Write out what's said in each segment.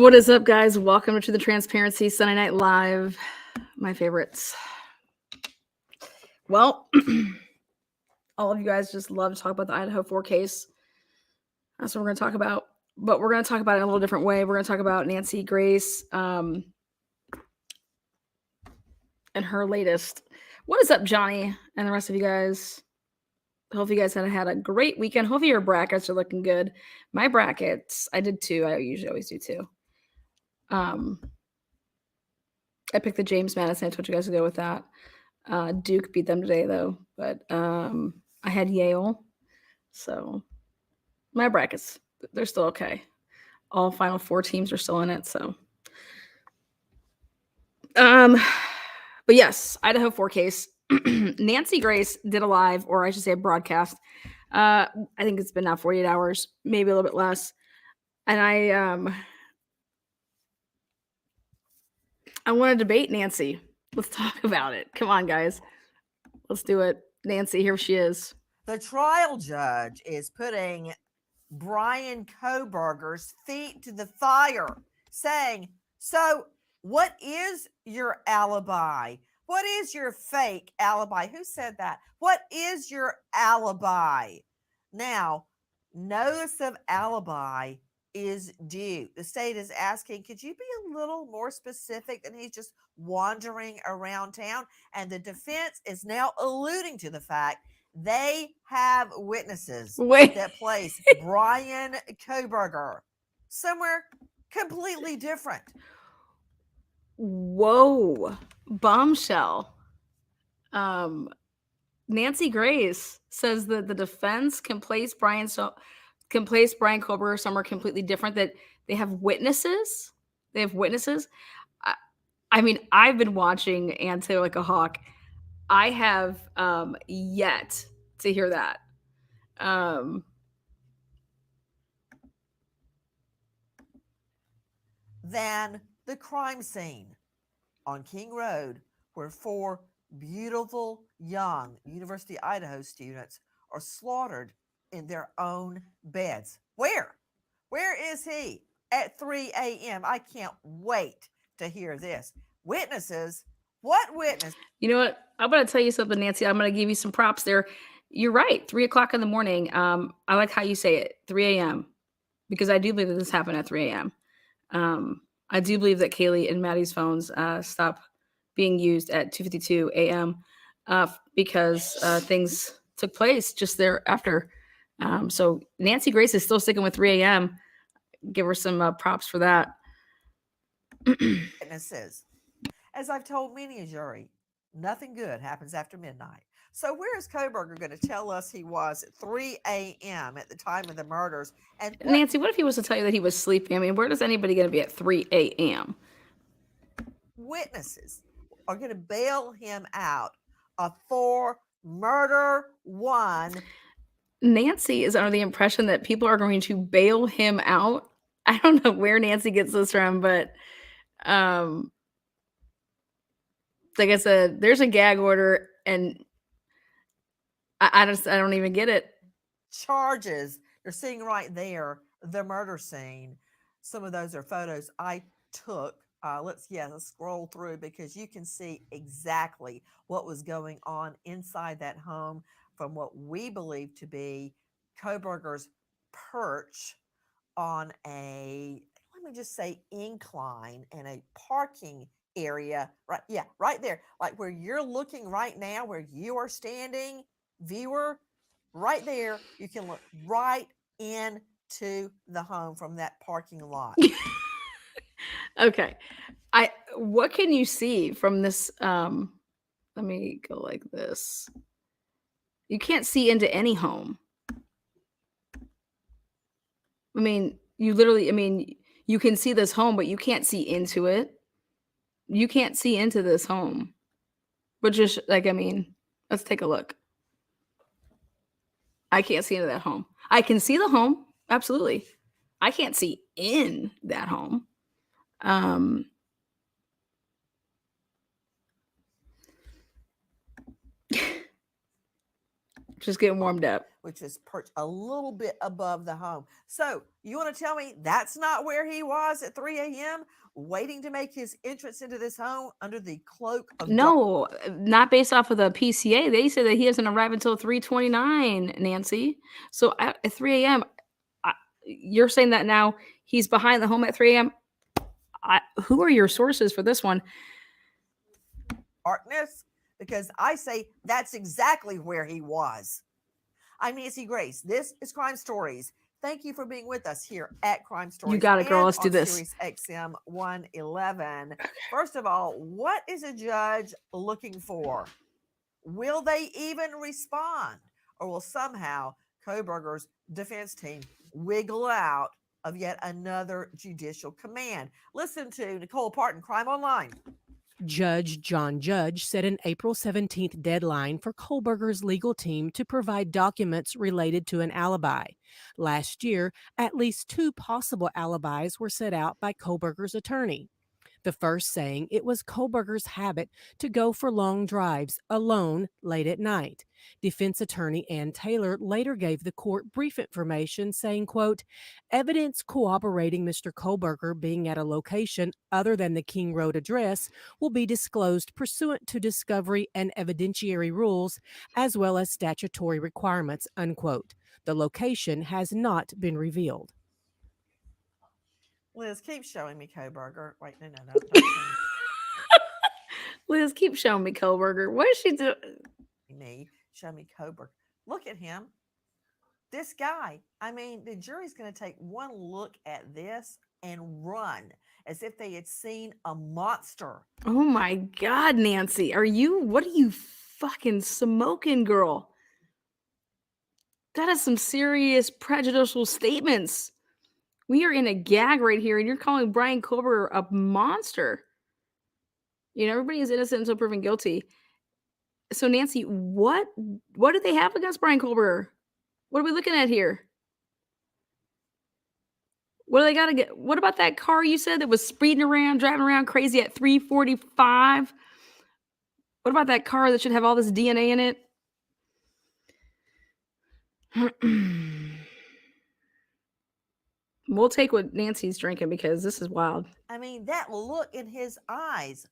What is up, guys? Welcome to the Transparency Sunday Night Live. My favorites. Well, all of you guys just love to talk about the Idaho4 case. That's what we're going to talk about. But we're going to talk about it in a little different way. We're going to talk about Nancy Grace and her latest. What is up, Johnny, and the rest of you guys? Hope you guys had a great weekend. Hopefully your brackets are looking good. My brackets, I did two. I usually always do two. I picked the James Madison. I told you guys to go with that. Duke beat them today, though. But I had Yale. So my brackets, they're still okay. All Final Four teams are still in it. So, but yes, Idaho4 case. Nancy Grace did a live, or I should say a broadcast. I think it's been now 48 hours, maybe a little bit less. And I want to debate Nancy. Let's talk about it. Come on, guys. Let's do it. Nancy, here she is. The trial judge is putting Brian Kohberger's feet to the fire, saying, so what is your alibi? What is your fake alibi? Who said that? What is your alibi? Now, notice of alibi is due. The state is asking, could you be a little more specific than he's just wandering around town? And the defense is now alluding to the fact they have witnesses that place Brian Kohberger somewhere completely different. Whoa, bombshell. Nancy Grace says that the defense can place Brian Kohberger somewhere completely different, that they have witnesses. They have witnesses. I mean, I've been watching Anto like a hawk. I have yet to hear that. Than the crime scene on King Road, where 4 beautiful young University of Idaho students are slaughtered in their own beds. Where is he at 3 a.m.? I can't wait to hear this. Witnesses? What witness? You know what? I'm going to tell you something, Nancy. I'm going to give you some props there. You're right. 3 o'clock in the morning. I like how you say it, 3 a.m. because I do believe that this happened at 3 a.m. I do believe that Kaylee and Maddie's phones stop being used at 2:52 a.m. Because things took place just thereafter. So Nancy Grace is still sticking with 3 a.m. Give her some props for that. Witnesses. As I've told many a jury, nothing good happens after midnight. So where is Kohberger going to tell us he was at 3 a.m. at the time of the murders? And Nancy, what if he was to tell you that he was sleeping? I mean, where does anybody going to be at 3 a.m.? Witnesses are going to bail him out for murder 1. Nancy is under the impression that people are going to bail him out. I don't know where Nancy gets this from, but like I said, there's a gag order, and I don't even get it. Charges you're seeing right there, the murder scene. Some of those are photos I took. Let's scroll through, because you can see exactly what was going on inside that home from what we believe to be Kohberger's perch on a, let me just say, incline in a parking area. Right there, like where you're looking right now, where you are standing, viewer, right there, you can look right into the home from that parking lot. Okay. What can you see from this? Let me go like this. You can't see into any home. I mean, you can see this home, but you can't see into it. You can't see into this home. But just let's take a look. I can't see into that home. I can see the home. Absolutely. I can't see in that home. Just getting warmed up. which is perched a little bit above the home. So you want to tell me that's not where he was at 3 a.m., waiting to make his entrance into this home under the cloak of dark? No, not based off of the PCA. They said that he doesn't arrive until 3:29, Nancy. So at 3 a.m., you're saying that now he's behind the home at 3 a.m. Who are your sources for this one? Darkness, because I say that's exactly where he was. I'm Nancy Grace. This is Crime Stories. Thank you for being with us here at Crime Stories. You got it, girl. And Let's do on this. Sirius XM 111. First of all, what is a judge looking for? Will they even respond? Or will somehow Kohberger's defense team wiggle out of yet another judicial command? Listen to Nicole Parton, Crime Online. Judge John Judge set an April 17th deadline for Kohberger's legal team to provide documents related to an alibi. Last year, at least 2 possible alibis were set out by Kohberger's attorney. The first saying it was Kohberger's habit to go for long drives alone late at night. Defense attorney Ann Taylor later gave the court brief information saying, quote, evidence corroborating Mr. Kohberger being at a location other than the King Road address will be disclosed pursuant to discovery and evidentiary rules as well as statutory requirements, unquote. The location has not been revealed. Liz, keep showing me Kohberger. Wait, no. Don't show Liz, keep showing me Kohberger. What is she doing? me. Show me Kohberger. Look at him. This guy. I mean, the jury's going to take one look at this and run as if they had seen a monster. Oh my God, Nancy. What are you fucking smoking, girl? That is some serious prejudicial statements. We are in a gag right here, and you're calling Brian Kohberger a monster. You know, everybody is innocent until proven guilty. So, Nancy, what do they have against Brian Kohberger? What are we looking at here? What do they got to get? What about that car you said that was speeding around, driving around crazy at 3:45? What about that car that should have all this DNA in it? We'll take what Nancy's drinking because this is wild. I mean, that look in his eyes.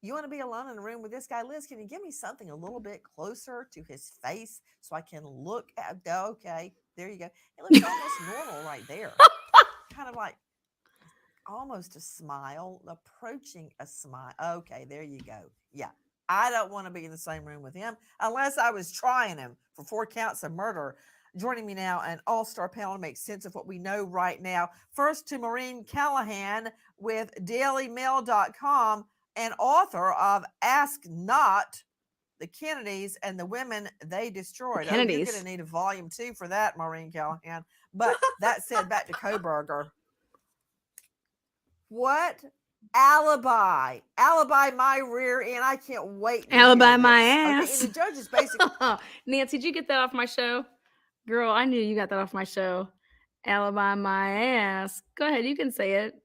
You want to be alone in a room with this guy? Liz, can you give me something a little bit closer to his face so I can look at? Okay, there you go. It looks almost normal right there. Kind of like almost a smile, approaching a smile. Okay, there you go. Yeah, I don't want to be in the same room with him unless I was trying him for 4 counts of murder. Joining me now, an all-star panel to make sense of what we know right now. First to Maureen Callahan with dailymail.com and author of Ask Not, the Kennedys and the Women They Destroyed. Oh, you're going to need a volume 2 for that, Maureen Callahan. But that said, back to Kohberger. What alibi? Alibi my rear end. I can't wait. Alibi my ass. Okay, and the judge is basically... Nancy, did you get that off my show? Girl, I knew you got that off my show. Alibi my ass. Go ahead, you can say it.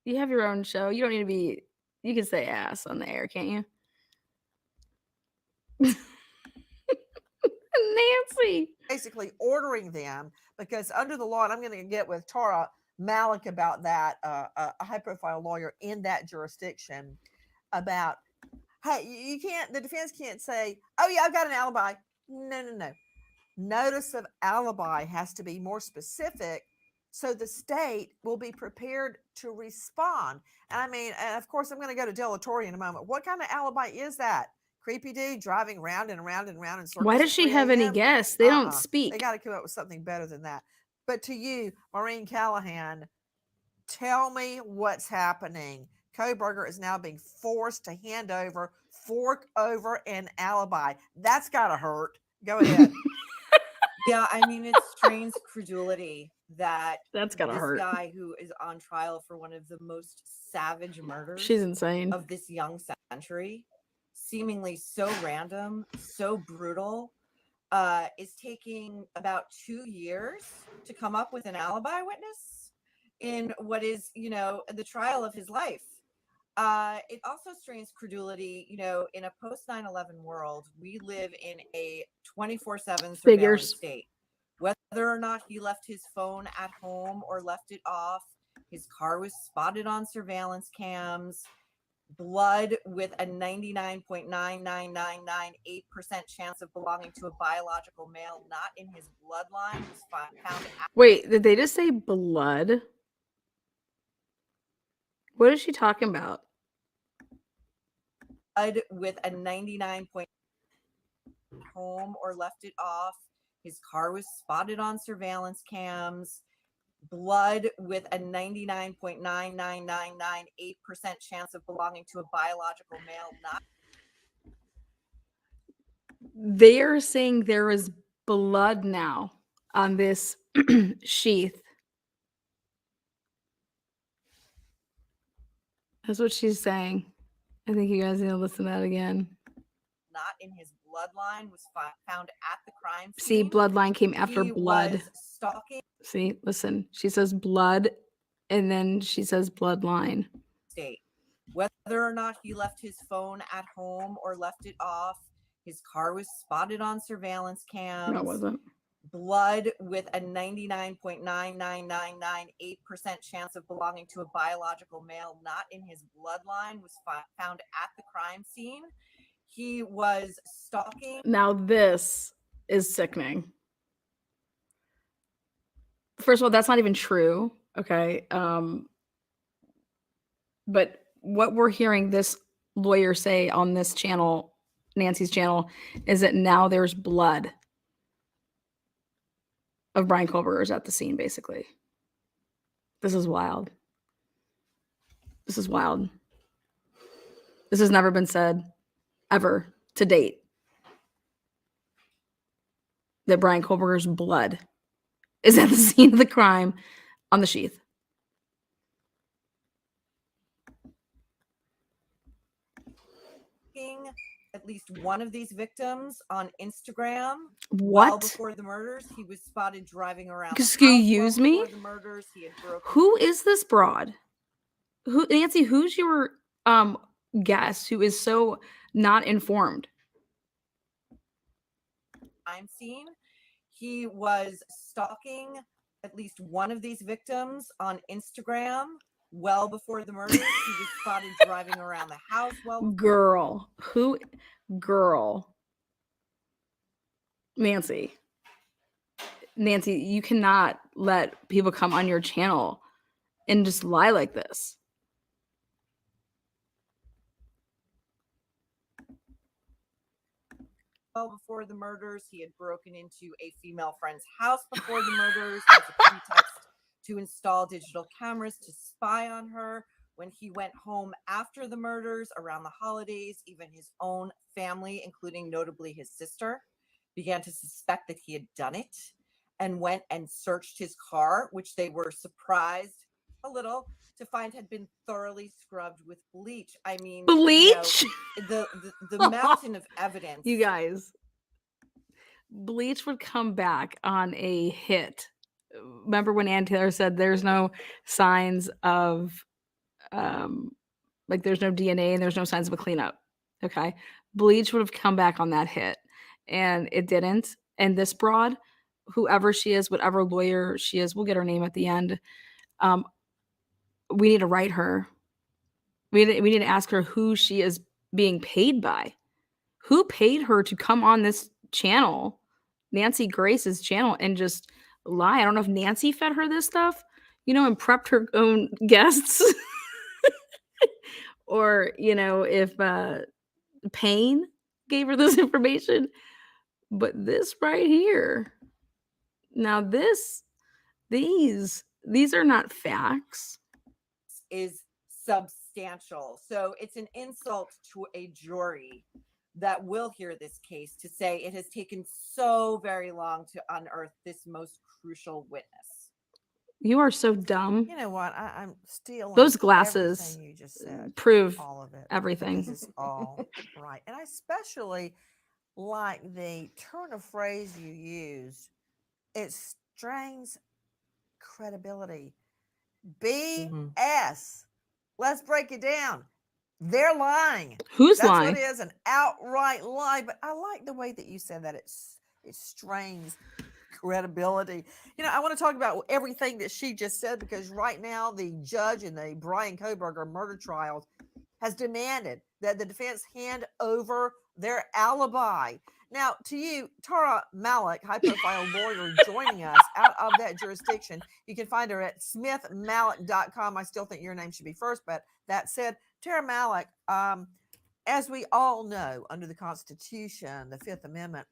You have your own show. You don't need to be... You can say ass on the air, can't you? Nancy. Basically ordering them because under the law, and I'm going to get with Tara Malik about that, a high-profile lawyer in that jurisdiction, about, hey, you can't, the defense can't say, oh yeah, I've got an alibi. No. Notice of alibi has to be more specific so the state will be prepared to respond. And I mean, and of course, I'm going to go to Delatorre in a moment. What kind of alibi is that? Creepy dude driving round and round and round in circles. Why does she have any guests? They don't speak. They got to come up with something better than that. But to you, Maureen Callahan, tell me what's happening. Kohberger is now being forced to hand over, fork over an alibi. That's got to hurt. Go ahead. Yeah, I mean, it strains credulity that that's gotta hurt. This guy who is on trial for one of the most savage murders She's insane. of this young century, seemingly so random, so brutal, is taking about 2 years to come up with an alibi witness in what is, you know, the trial of his life. It also strains credulity. You know, in a post 9/11 world, we live in a 24/7 surveillance Figures. state. Whether or not he left his phone at home or left it off, his car was spotted on surveillance cams. Blood with a 99.99998% chance of belonging to a biological male not in his bloodline was found Wait, did they just say blood? What is she talking about? blood with a 99. Home or left it off. His car was spotted on surveillance cams. Blood with a 99.99998% chance of belonging to a biological male not They are saying there is blood now on this sheath. That's what she's saying. I think you guys need to listen to that again. not in his bloodline was found at the crime See, scene. bloodline came after He blood. was stalking See, listen. She says blood, and then she says bloodline. state. Whether or not he left his phone at home or left it off, his car was spotted on surveillance cams. No, it wasn't. Blood with a 99.99998% chance of belonging to a biological male not in his bloodline was found at the crime scene. He was stalking. Now this is sickening. First of all, that's not even true. Okay. But what we're hearing this lawyer say on this channel, Nancy's channel, is that now there's blood of Brian Kohlberger's at the scene, basically. This is wild. This is wild. This has never been said ever to date. That Brian Kohlberger's blood is at the scene of the crime on the sheath. At least one of these victims on Instagram. What? Well before the murders, he was spotted driving around. Excuse me? The murders, he had broken. Who is this broad? Who, Nancy? Who's your guest who is so not informed? Crime scene. He was stalking at least one of these victims on Instagram. Well before the murders, he was spotted driving around the house. Girl, Nancy, you cannot let people come on your channel and just lie like this. Well before the murders, he had broken into a female friend's house before the murders as a pretext to install digital cameras to spy on her. When he went home after the murders around the holidays, even his own family, including notably his sister, began to suspect that he had done it and went and searched his car, which they were surprised a little to find had been thoroughly scrubbed with bleach. I mean, bleach? The mountain of evidence. You guys, bleach would come back on a hit. Remember when Ann Taylor said there's no signs of like there's no DNA and there's no signs of a cleanup. Okay. Bleach would have come back on that hit and it didn't. And this broad, whoever she is, whatever lawyer she is, we'll get her name at the end. We need to write her. We need to ask her who she is being paid by. Who paid her to come on this channel, Nancy Grace's channel, and just lie? I don't know if Nancy fed her this stuff, and prepped her own guests. Or, if Payne gave her this information. But this right here, now these are not facts. Is substantial. So it's an insult to a jury that will hear this case to say it has taken so very long to unearth this most crucial witness. You are so dumb. You know what? I'm stealing those glasses. Everything you just said, prove all of it, everything. This is all right, and I especially like the turn of phrase you used. It strains credibility. BS. Let's break it down. They're lying. Who's That's lying? what it is, an outright lie. But I like the way that you said that. It strains credibility. I want to talk about everything that she just said, because right now the judge in the Brian Kohberger murder trials has demanded that the defense hand over their alibi. Now, to you, Tara Malik, high-profile lawyer, joining us out of that jurisdiction. You can find her at smithmalik.com. I still think your name should be first, but that said, Tara Malik, as we all know, under the Constitution, the Fifth Amendment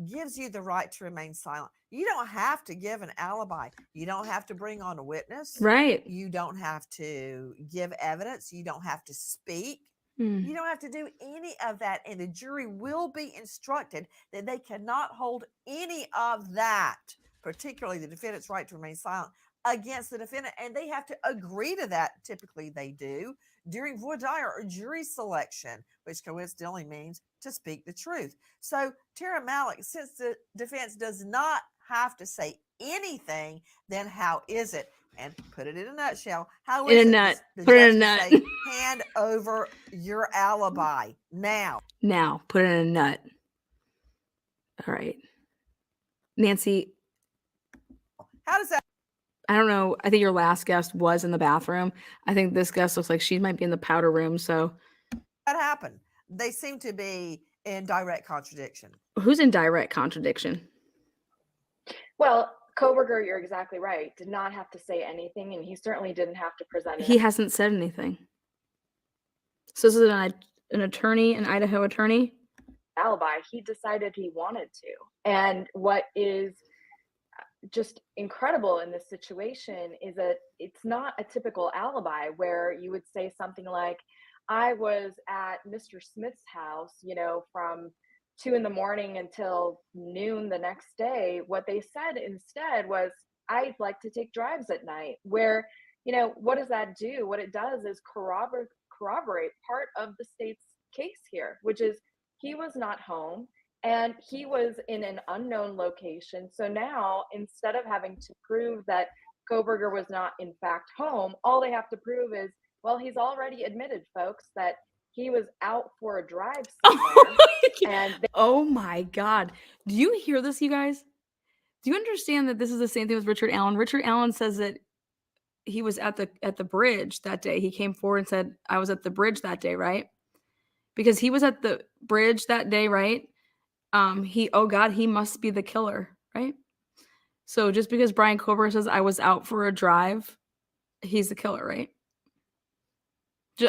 gives you the right to remain silent. You don't have to give an alibi. You don't have to bring on a witness. Right. You don't have to give evidence. You don't have to speak. Hmm. You don't have to do any of that. And the jury will be instructed that they cannot hold any of that, particularly the defendant's right to remain silent, against the defendant. And they have to agree to that. Typically they do during voir dire or jury selection, which coincidentally means to speak the truth. So Tara Malik, since the defense does not have to say anything, then how is it? And put it in a nutshell. How is In a it? nut. The Put it judge in a can nut. say, hand over your alibi now. Now, put it in a nut. All right. Nancy, How does that? I don't know. I think your last guest was in the bathroom. I think this guest looks like she might be in the powder room. So That happen? They seem to be in direct contradiction. who's in direct contradiction? Well, Kohberger, you're exactly right, did not have to say anything, and he certainly didn't have to present He it. hasn't said anything. So this is an attorney, an Idaho attorney? Alibi. He decided he wanted to. And what is just incredible in this situation is that it's not a typical alibi where you would say something like, I was at Mr. Smith's house, from 2 a.m. until noon the next day. What they said instead was, I'd like to take drives at night, where, what does that do? What it does is corroborate part of the state's case here, which is he was not home and he was in an unknown location. So now, instead of having to prove that Kohberger was not in fact home, all they have to prove is, well, he's already admitted, folks, that he was out for a drive somewhere. And oh my God. Do you hear this, you guys? Do you understand that this is the same thing with Richard Allen? Richard Allen says that he was at the bridge that day. He came forward and said, I was at the bridge that day, right? Because he was at the bridge that day, right? He must be the killer, right? So just because Brian Kohberger says I was out for a drive, he's the killer, right?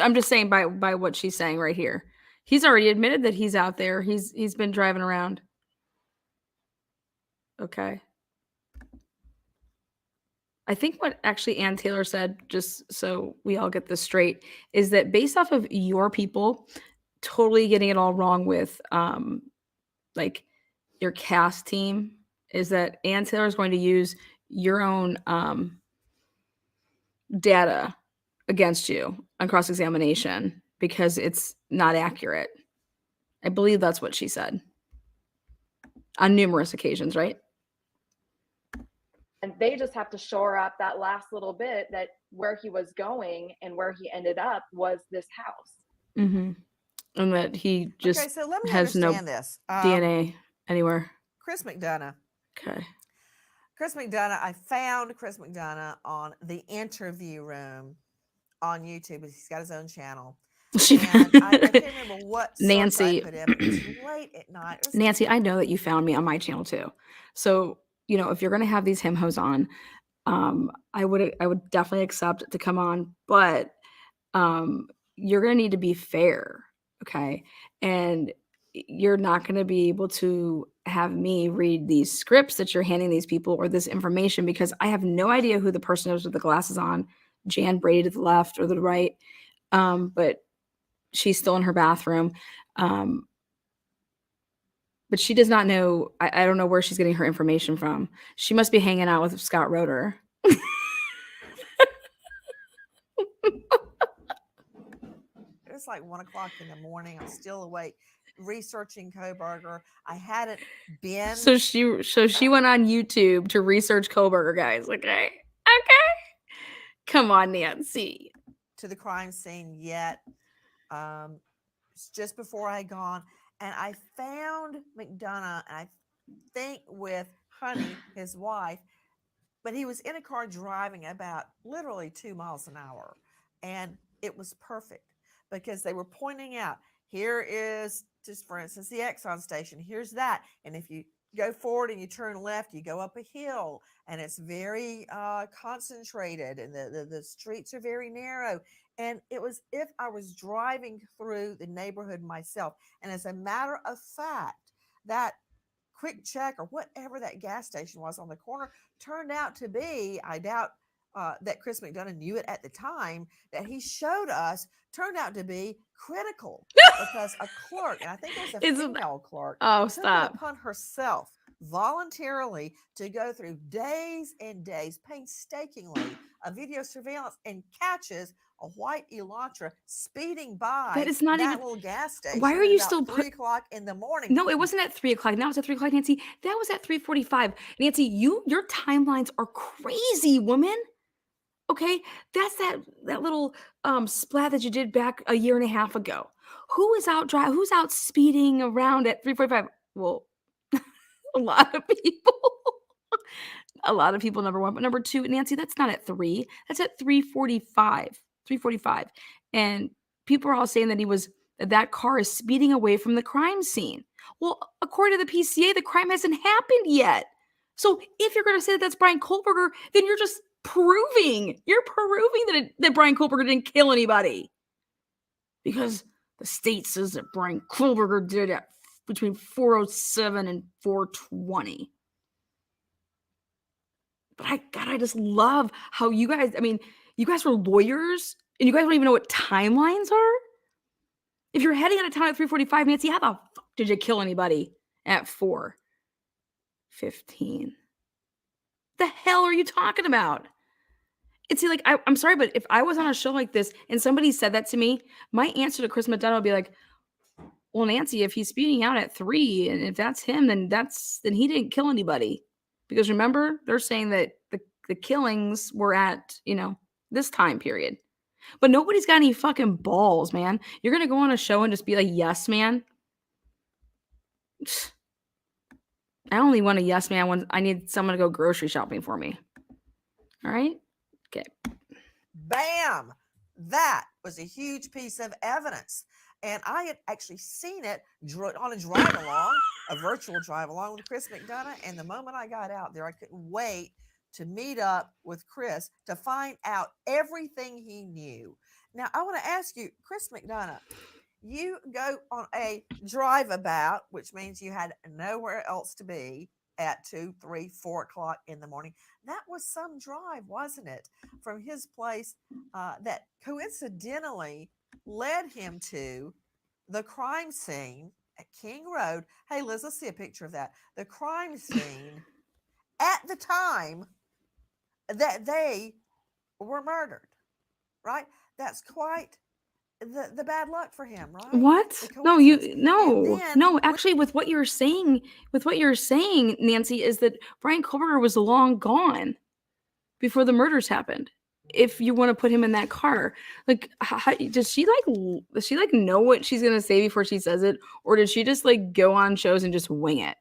I'm just saying by what she's saying right here. He's already admitted that he's out there. He's been driving around. Okay. I think what actually Ann Taylor said, just so we all get this straight, is that based off of your people totally getting it all wrong with like your cast team, is that Ann Taylor is going to use your own data against you on cross-examination because it's not accurate. I believe that's what she said on numerous occasions, right? And they just have to shore up that last little bit that where he was going and where he ended up was this house. Mm-hmm. And that he just Okay, so let me has no understand this. DNA anywhere. Chris McDonough. Okay. Chris McDonough, I found Chris McDonough on the Interview Room on YouTube. He's got his own channel. And I can't remember what Nancy. I put in, but it was late at night. Nancy, I know that you found me on my channel too. So, if you're going to have these him-hos on, I would definitely accept to come on, but you're going to need to be fair, okay? And you're not going to be able to have me read these scripts that you're handing these people or this information because I have no idea who the person is with the glasses on, Jan Brady to the left or the right, but she's still in her bathroom. But she does not know. I don't know where she's getting her information from. She must be hanging out with Scott Roeder. It's like 1 o'clock in the morning. I'm still awake, researching Kohberger. I hadn't been. So she went on YouTube to research Kohberger, guys. Okay. Come on, Nancy. To the crime scene yet. It's just before I had gone, and I found McDonough, and I think with Honey, his wife, but he was in a car driving about literally 2 miles an hour. And it was perfect because they were pointing out here is, just for instance, the Exxon station. Here's that. And if you go forward and you turn left, you go up a hill, and it's very concentrated, and the streets are very narrow. And it was if I was driving through the neighborhood myself. And as a matter of fact, that Quick Check or whatever that gas station was on the corner turned out to be, I doubt that Chris McDonough knew it at the time, that he showed us turned out to be critical because a clerk, and I think it was a Isn't female clerk, Oh, took it stop. upon herself voluntarily to go through days and days painstakingly of video surveillance and catches a white Elantra speeding by That is not that even. little gas station Why are at you about still 3 o'clock in the morning. No, it wasn't at 3 o'clock. Now it's at 3 o'clock, Nancy. That was at 3:45. Nancy, your timelines are crazy, woman. Okay, that's that little splat that you did back a year and a half ago. Who's out speeding around at 3:45? Well, a lot of people. A lot of people, number one. But number two, Nancy, that's not at 3. That's at 3:45. 3:45. And people are all saying that car is speeding away from the crime scene. Well, according to the PCA, the crime hasn't happened yet. So if you're going to say that that's Brian Kohlberger, then you're proving that Brian Kohlberger didn't kill anybody. Because the state says that Brian Kohlberger did it between 4:07 and 4:20. But I just love how you guys were lawyers and you guys don't even know what timelines are. If you're heading out of town at 3:45, Nancy, how the fuck did you kill anybody at 4:15? The hell are you talking about? And see, like, I'm sorry, but if I was on a show like this and somebody said that to me, my answer to Chris McDonough would be like, well, Nancy, if he's speeding out at 3 and if that's him, then he didn't kill anybody. Because remember, they're saying that the killings were at, this time period. But nobody's got any fucking balls, man. You're going to go on a show and just be like, yes, man. I only want a yes, man when I need someone to go grocery shopping for me. All right? Okay. Bam! That was a huge piece of evidence. And I had actually seen it on a drive along, a virtual drive along with Chris McDonough. And the moment I got out there, I couldn't wait to meet up with Chris to find out everything he knew. Now, I want to ask you, Chris McDonough, you go on a drive about, which means you had nowhere else to be at 2, 3, 4 o'clock in the morning. That was some drive, wasn't it? From his place that coincidentally led him to the crime scene at King Road. Hey, Liz, let's see a picture of that. The crime scene at the time that they were murdered, right? That's quite the bad luck for him, right? What? No, actually with what you're saying, Nancy, is that Brian Kohlberger was long gone before the murders happened. If you want to put him in that car, like, does she know what she's going to say before she says it? Or did she just like go on shows and just wing it?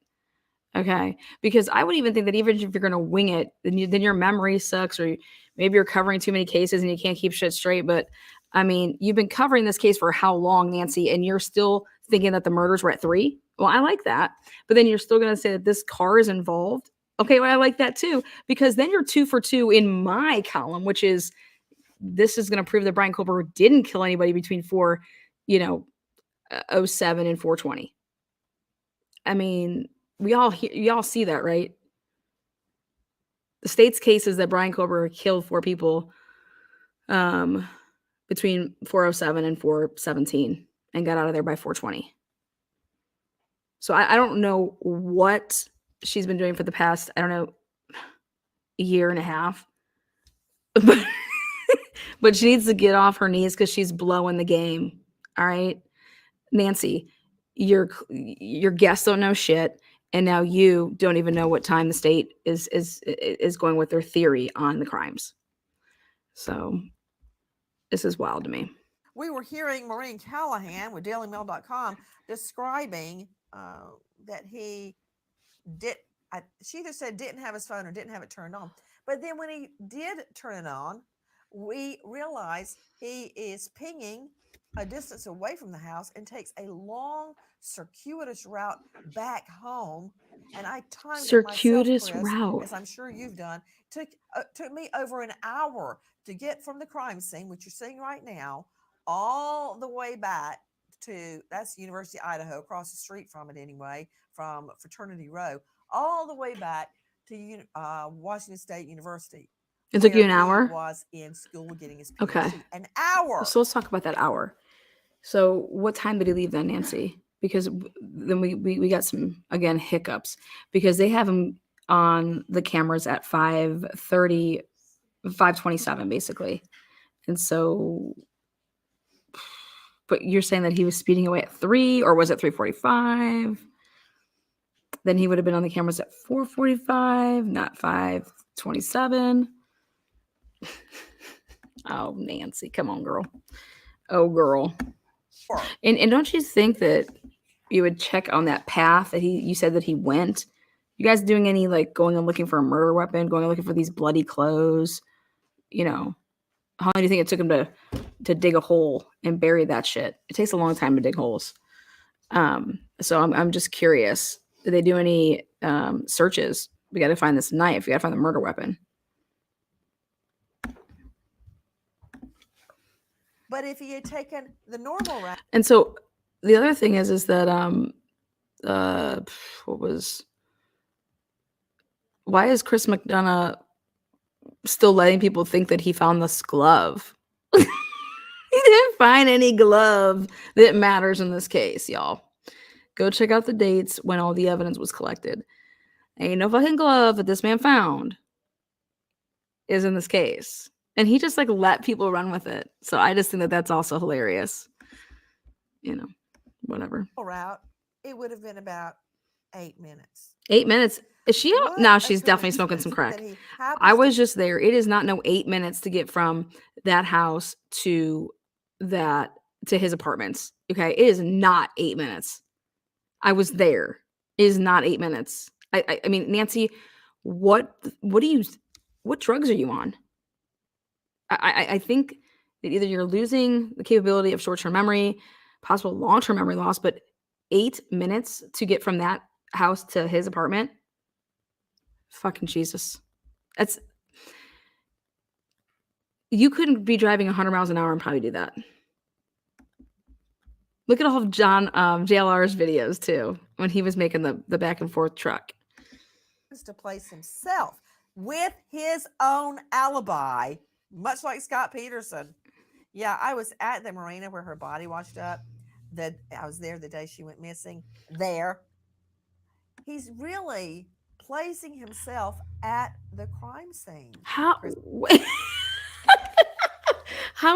Okay. Because I would even think that even if you're going to wing it, then your memory sucks, or maybe you're covering too many cases and you can't keep shit straight. But I mean, you've been covering this case for how long, Nancy, and you're still thinking that the murders were at 3? Well, I like that. But then you're still going to say that this car is involved. Okay, well, I like that too, because then you're 2 for 2 in my column, which is this is going to prove that Brian Kohlberger didn't kill anybody between 4:07 and 4:20. I mean, we all see that, right? The state's case is that Brian Kohlberger killed 4 people between 4:07 and 4:17 and got out of there by 4:20. So I don't know what she's been doing for the past, I don't know, a year and a half. But she needs to get off her knees because she's blowing the game. All right, Nancy, your guests don't know shit, and now you don't even know what time the state is going with their theory on the crimes. So this is wild to me. we were hearing Maureen Callahan with DailyMail.com describing that he did. She either said didn't have his phone or didn't have it turned on. But then when he did turn it on, we realized he is pinging a distance away from the house and takes a long, circuitous route back home. And I timed it myself, Circuitous Chris, route. as I'm sure you've done. Took me over an hour to get from the crime scene, which you're seeing right now, all the way back to that's University of Idaho, across the street from it anyway, from Fraternity Row, all the way back to Washington State University. It took you where an he hour? was in school getting his PhD. Okay. An hour. So let's talk about that hour. So what time did he leave then, Nancy? Because then we got some, again, hiccups, because they have him on the cameras at 5:30, 5:27 basically. And so, but you're saying that he was speeding away at 3, or was it 3:45? Then he would have been on the cameras at 4:45, not 5:27. Oh, Nancy, come on, girl. Oh, girl. And don't you think that you would check on that path that you said that he went? You guys doing any like going and looking for a murder weapon, going and looking for these bloody clothes? You know, how long do you think it took him to dig a hole and bury that shit? It takes a long time to dig holes. So I'm just curious. Did they do any searches? We got to find this knife. We got to find the murder weapon. But if he had taken the normal route. And so the other thing is that why is Chris McDonough still letting people think that he found this glove? He didn't find any glove that matters in this case, y'all. Go check out the dates when all the evidence was collected. Ain't no fucking glove that this man found is in this case. And he just like let people run with it. So I just think that that's also hilarious. You know, whatever. Route, it would have been about 8 minutes. 8 minutes. Is she out? No, she's definitely smoking some crack. I was just there. It is not no 8 minutes to get from that house to his apartments. Okay. It is not 8 minutes. I was there. It is not 8 minutes. I mean, Nancy, what drugs are you on? I think that either you're losing the capability of short-term memory, possible long-term memory loss, but 8 minutes to get from that house to his apartment. Fucking Jesus. You couldn't be driving 100 miles an hour and probably do that. Look at all of John JLR's videos too, when he was making the back and forth truck. To place himself with his own alibi, much like Scott Peterson. Yeah, I was at the marina where her body washed up. I was there the day she went missing. There. He's really placing himself at the crime scene. How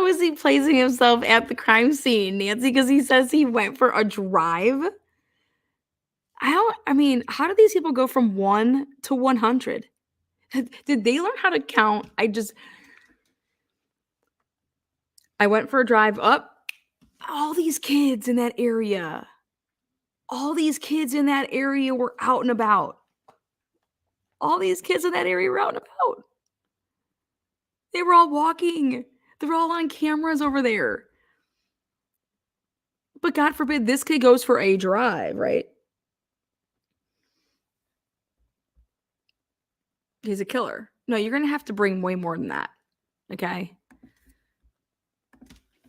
is he placing himself at the crime scene, Nancy? Because he says he went for a drive. How do these people go from 1 to 100? Did they learn how to count? I went for a drive up. All these kids in that area. All these kids in that area were out and about. All these kids in that area were out and about. They were all walking. They were all on cameras over there. But God forbid this kid goes for a drive, right? He's a killer. No, you're going to have to bring way more than that. Okay?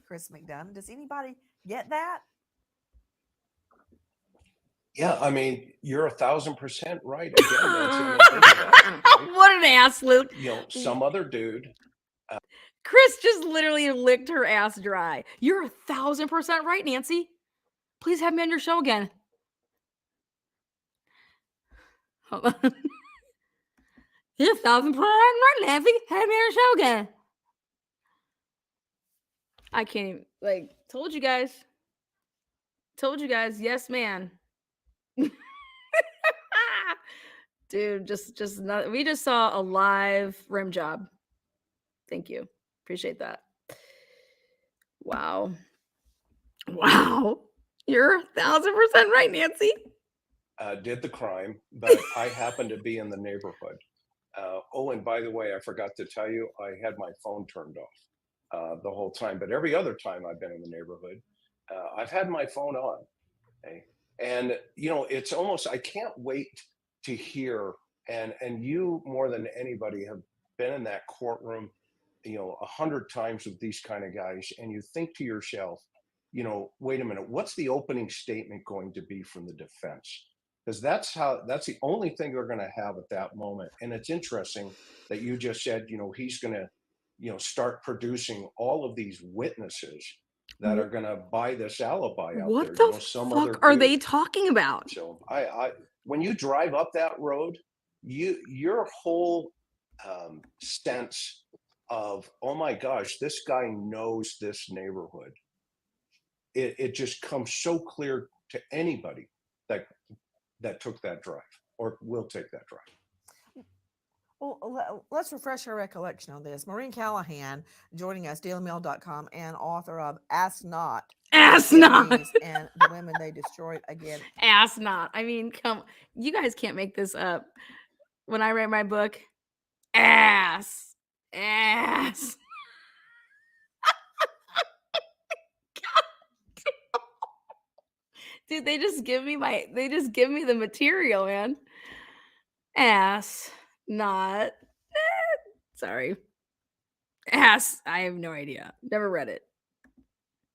Chris McDonough. Does anybody get that? Yeah, I mean, you're 1,000% right. Again, what an ass, Luke. You know, some other dude. Chris just literally licked her ass dry. You're 1,000% right, Nancy. Please have me on your show again. Hold on. You're 1,000% right, Nancy. Have me on your show again. I can't even, told you guys. Yes, man. Dude, just not. We just saw a live rim job. Thank you. Appreciate that. Wow. Wow. You're 1,000% right, Nancy. Did the crime, but I happened to be in the neighborhood. Oh, and by the way, I forgot to tell you, I had my phone turned off the whole time. But every other time I've been in the neighborhood, I've had my phone on. Okay? And it's almost I can't wait to hear. And you more than anybody have been in that courtroom, 100 times with these kind of guys, and you think to yourself, wait a minute, what's the opening statement going to be from the defense? Because that's the only thing they're going to have at that moment. And it's interesting that you just said, he's going to, start producing all of these witnesses that are going to buy this alibi out What there. the Some fuck other are dude. they talking about? So I when you drive up that road, your whole sense of, oh my gosh, this guy knows this neighborhood. It just comes so clear to anybody that took that drive or will take that drive. Well, let's refresh our recollection on this. Maureen Callahan joining us, dailymail.com, and author of Ask Not. Ass The not. Enemies and the Women They Destroyed. Again, Ass not. I mean, you guys can't make this up. When I write my book, ass. Dude, they just give me the material, man. Ass, not. Sorry. Ass. I have no idea. Never read it.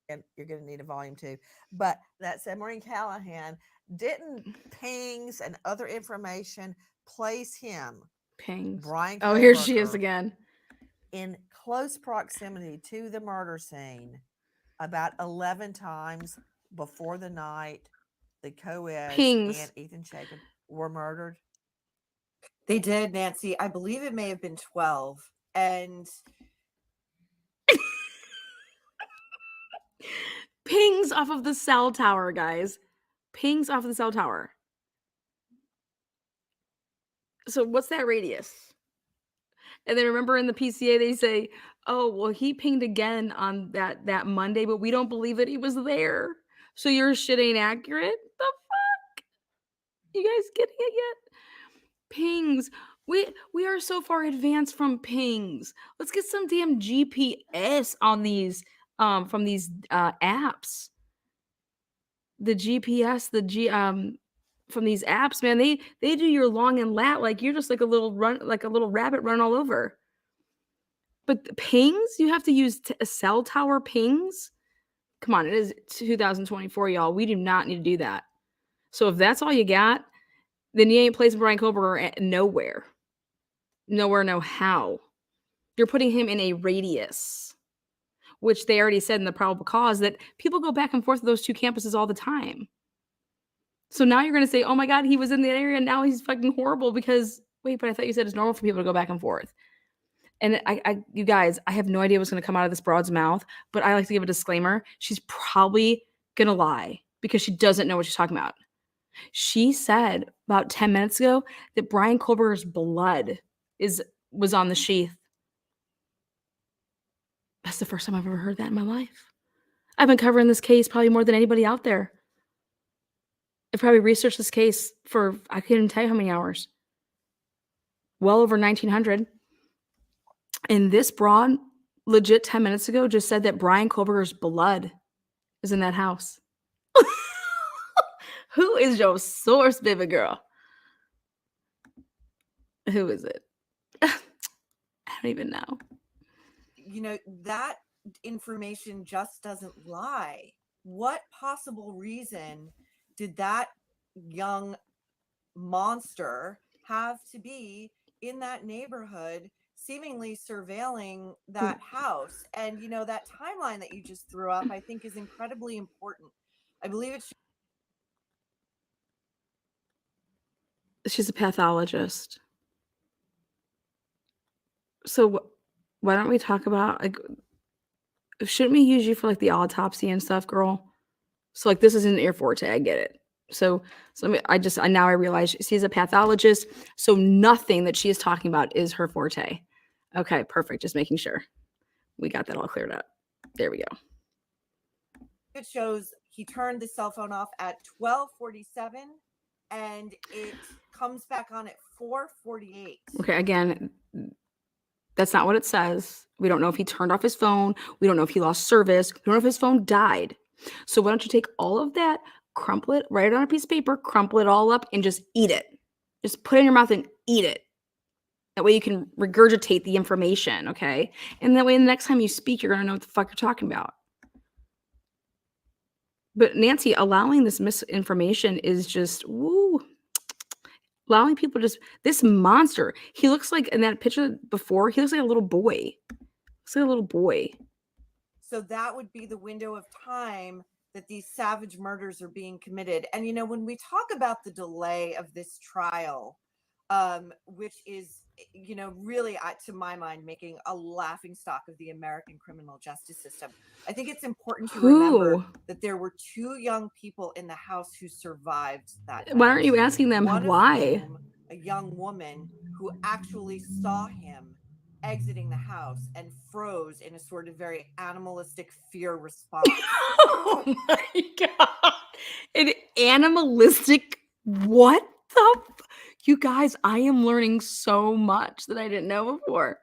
and you're going to need a volume 2. But that said, Maureen Callahan, didn't pings and other information place him, Pings. Brian Oh, here she is Koberger, again. in close proximity to the murder scene about 11 times before the night the co-eds Pings. and Ethan Chapin were murdered? They did, Nancy. I believe it may have been 12. And Pings off of the cell tower, guys. Pings off of the cell tower. So what's that radius? And then remember in the PCA they say, "Oh, well, he pinged again on that Monday, but we don't believe that he was there. So your shit ain't accurate." The fuck? You guys getting it yet? Pings. We are so far advanced from pings. Let's get some damn GPS on these from these apps. The GPS, from these apps, man, they do your long and lat like you're just like a little rabbit run all over. But the pings, you have to use a cell tower pings. Come on, it is 2024, y'all. We do not need to do that. So if that's all you got, then you ain't placing Brian Koberger nowhere. Nowhere, no how. You're putting him in a radius, which they already said in the probable cause that people go back and forth to those two campuses all the time. So now you're going to say, oh my God, he was in the area and now he's fucking horrible because, wait, but I thought you said it's normal for people to go back and forth. And you guys, I have no idea what's going to come out of this broad's mouth, but I like to give a disclaimer. She's probably going to lie because she doesn't know what she's talking about. She said about 10 minutes ago that Brian Koberger's blood was on the sheath. That's the first time I've ever heard that in my life. I've been covering this case probably more than anybody out there. I've probably researched this case for, I can't even tell you how many hours. Well over 1900. And this broad, legit 10 minutes ago, just said that Brian Koberger's blood is in that house. Who is your source, baby girl? Who is it? I don't even know. That information just doesn't lie. What possible reason did that young monster have to be in that neighborhood, seemingly surveilling that house? And that timeline that you just threw up, I think, is incredibly important. I believe it's She's a pathologist. So why don't we talk about, like, shouldn't we use you for like the autopsy and stuff, girl? So like this isn't your forte, I get it. So now I realize she's a pathologist, so nothing that she is talking about is her forte. Okay, perfect. Just making sure we got that all cleared up. There we go. It shows he turned the cell phone off at 12:47, and it comes back on at 4:48. Okay, again, that's not what it says. We don't know if he turned off his phone. We don't know if he lost service. We don't know if his phone died. So why don't you take all of that, crumple it, write it on a piece of paper, crumple it all up, and just eat it. Just put it in your mouth and eat it. That way you can regurgitate the information, okay? And that way the next time you speak, you're gonna know what the fuck you're talking about. But Nancy, allowing this misinformation is just, woo. Allowing people this monster, he looks like in that picture before, he looks like a little boy. Looks like a little boy. So that would be the window of time that these savage murders are being committed. And, when we talk about the delay of this trial, which is, really, to my mind, making a laughing stock of the American criminal justice system, I think it's important to remember that there were 2 young people in the house who survived that Why aren't night. you asking them One of why? whom, a young woman who actually saw him exiting the house and froze in a sort of very animalistic fear response. Oh my God. An animalistic, what the? You guys, I am learning so much that I didn't know before.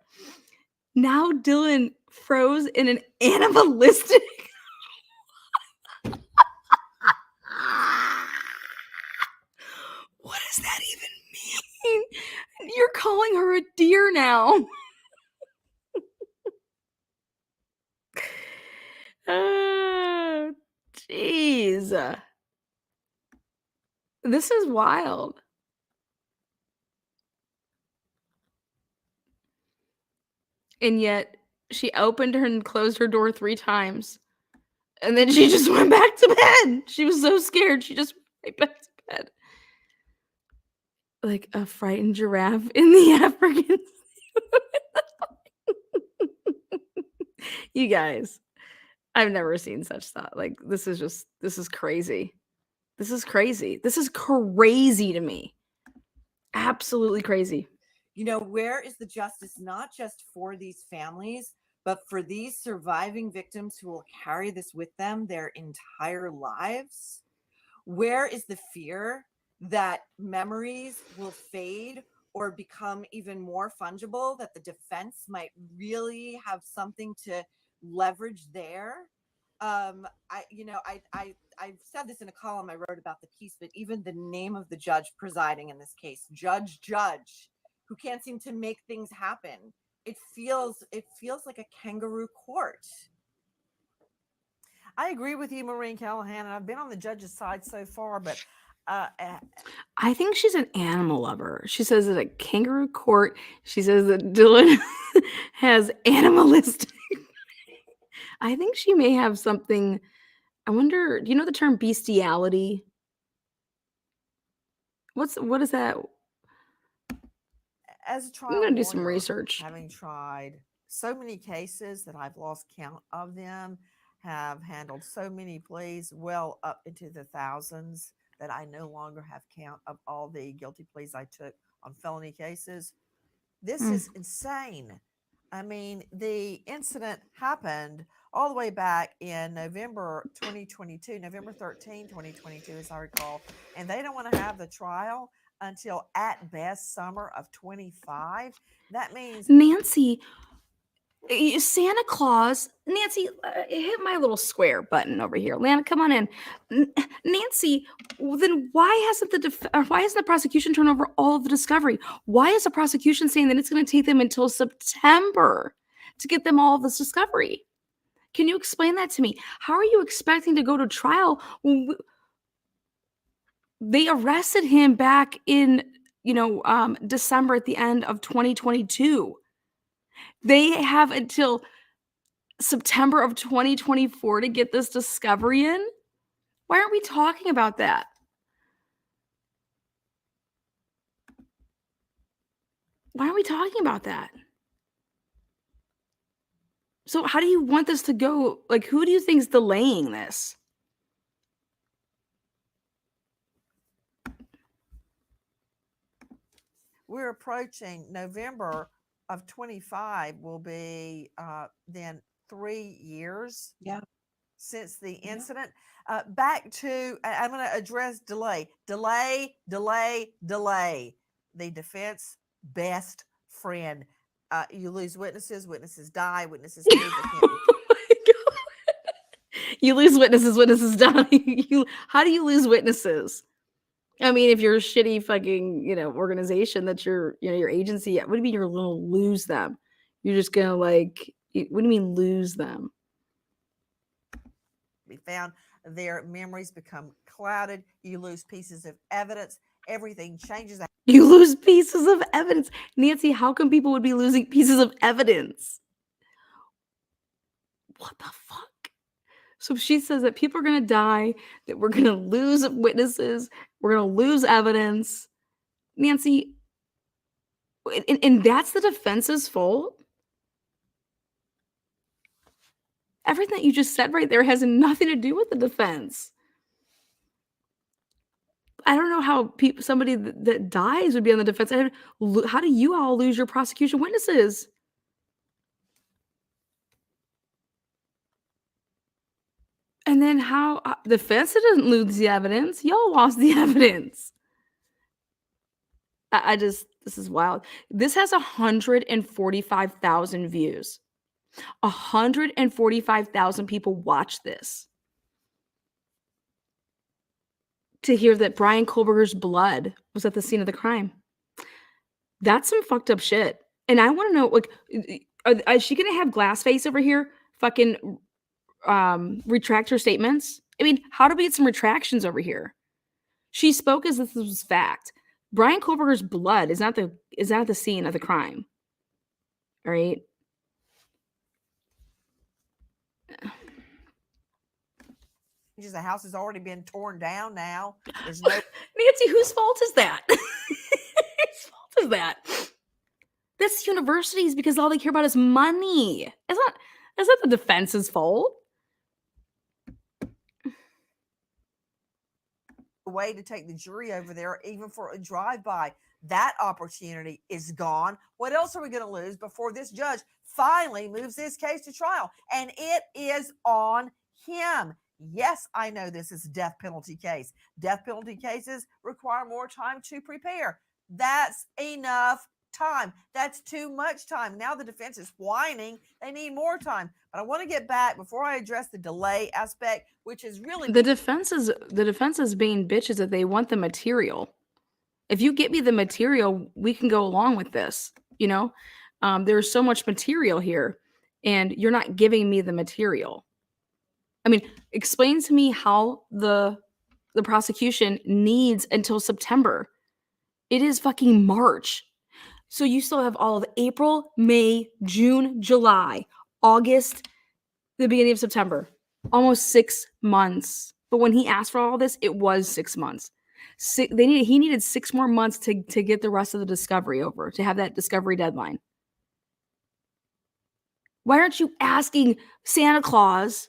Now Dylan froze in an animalistic. What does that even mean? You're calling her a deer now. Oh, jeez. This is wild. And yet she opened her and closed her door 3 times. And then she just went back to bed. She was so scared. She just went back to bed. Like a frightened giraffe in the African. You guys, I've never seen such stuff. Like, this is crazy. This is crazy. This is crazy to me. Absolutely crazy. Where is the justice, not just for these families, but for these surviving victims who will carry this with them their entire lives? Where is the fear that memories will fade or become even more fungible, that the defense might really have something to leverage there? I've said this in a column I wrote about the piece, but even the name of the judge presiding in this case, Judge, who can't seem to make things happen. It feels like a kangaroo court. I agree with you, Maureen Callahan, and I've been on the judge's side so far, but I think she's an animal lover. She says that at kangaroo court, she says that Dylan has animalistic. I think she may have something. I wonder, do you know the term bestiality? What is that? as a trial I'm gonna do some lawyer, research. having tried so many cases that I've lost count of them, have handled so many pleas well up into the thousands that I no longer have count of all the guilty pleas I took on felony cases. This is insane. I mean, the incident happened all the way back in November 2022, November 13, 2022, as I recall. And they don't want to have the trial until at best summer of 25. That means Nancy, Santa Claus, Nancy, hit my little square button over here. Lana, come on in. Nancy, then why hasn't the prosecution turned over all of the discovery? Why is the prosecution saying that it's going to take them until September to get them all of this discovery? Can you explain that to me? How are you expecting to go to trial when they arrested him back in, December at the end of 2022? They have until September of 2024 to get this discovery in? Why aren't we talking about that? Why aren't we talking about that? So how do you want this to go? Like, who do you think is delaying this? we're approaching November of 25 will be then 3 years. Yeah. since the incident. Back to, I'm going to address delay. The defense best friend. You lose witnesses, witnesses die, witnesses move. They can't Oh my God. You lose witnesses, witnesses die. How do you lose witnesses? I mean, if you're a shitty fucking, organization that's your agency, what do you mean you're going to lose them? You're just going to what do you mean lose them? be found. Their memories become clouded. You lose pieces of evidence. Everything changes. You lose pieces of evidence. Nancy, how come people would be losing pieces of evidence? What the fuck? So she says that people are going to die, that we're going to lose witnesses, we're going to lose evidence. Nancy, and that's the defense's fault? Everything that you just said right there has nothing to do with the defense. I don't know how somebody that dies would be on the defense. How do you all lose your prosecution witnesses? And then how the defense didn't lose the evidence. Y'all lost the evidence. This is wild. This has 145,000 views. 145,000 people watch this to hear that Brian Kohlberger's blood was at the scene of the crime. That's some fucked up shit. And I want to know, is she going to have glass face over here fucking retract her statements? I mean, how do we get some retractions over here? She spoke as if this was fact. Brian Kohlberger's blood is not the scene of the crime. All right. The house has already been torn down now. There's no Nancy, whose fault is that? Whose fault is that? That's universities because all they care about is money. It's not the defense's fault. Way to take the jury over there, even for a drive-by. That opportunity is gone. What else are we going to lose before this judge finally moves this case to trial? And it is on him. Yes, I know this is a death penalty case. Death penalty cases require more time to prepare. That's enough time. That's too much time. Now the defense is whining. They need more time. But I want to get back before I address the delay aspect, which is really the defense is being bitches that they want the material. If you get me the material, we can go along with this. There's so much material here, and you're not giving me the material. I mean, explain to me how the prosecution needs until September. It is fucking March. So you still have all of April, May, June, July, August, the beginning of September. Almost 6 months. But when he asked for all this, it was 6 months. He needed 6 more months to get the rest of the discovery over, to have that discovery deadline. Why aren't you asking Santa Claus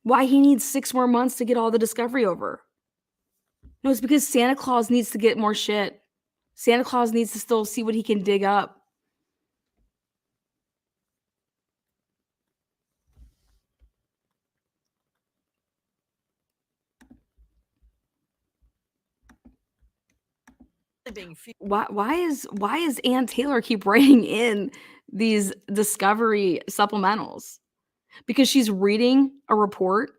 why he needs 6 more months to get all the discovery over? No, it's because Santa Claus needs to get more shit. Santa Claus needs to still see what he can dig up. Why is Ann Taylor keep writing in these discovery supplementals? Because she's reading a report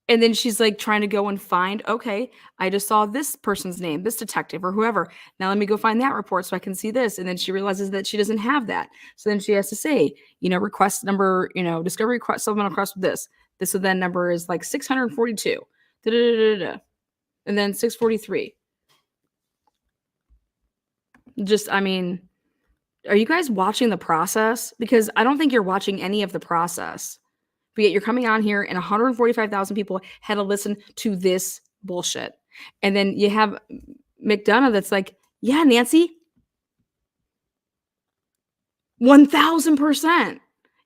and then she's like trying to go and find, okay, I just saw this person's name, this detective or whoever. Now let me go find that report so I can see this. And then she realizes that she doesn't have that. So then she has to say, request number, discovery request, supplemental request with this. This then number is like 642. And then 643. Are you guys watching the process? Because I don't think you're watching any of the process. But yet you're coming on here and 145,000 people had to listen to this bullshit. And then you have McDonough that's like, yeah, Nancy, 1,000%.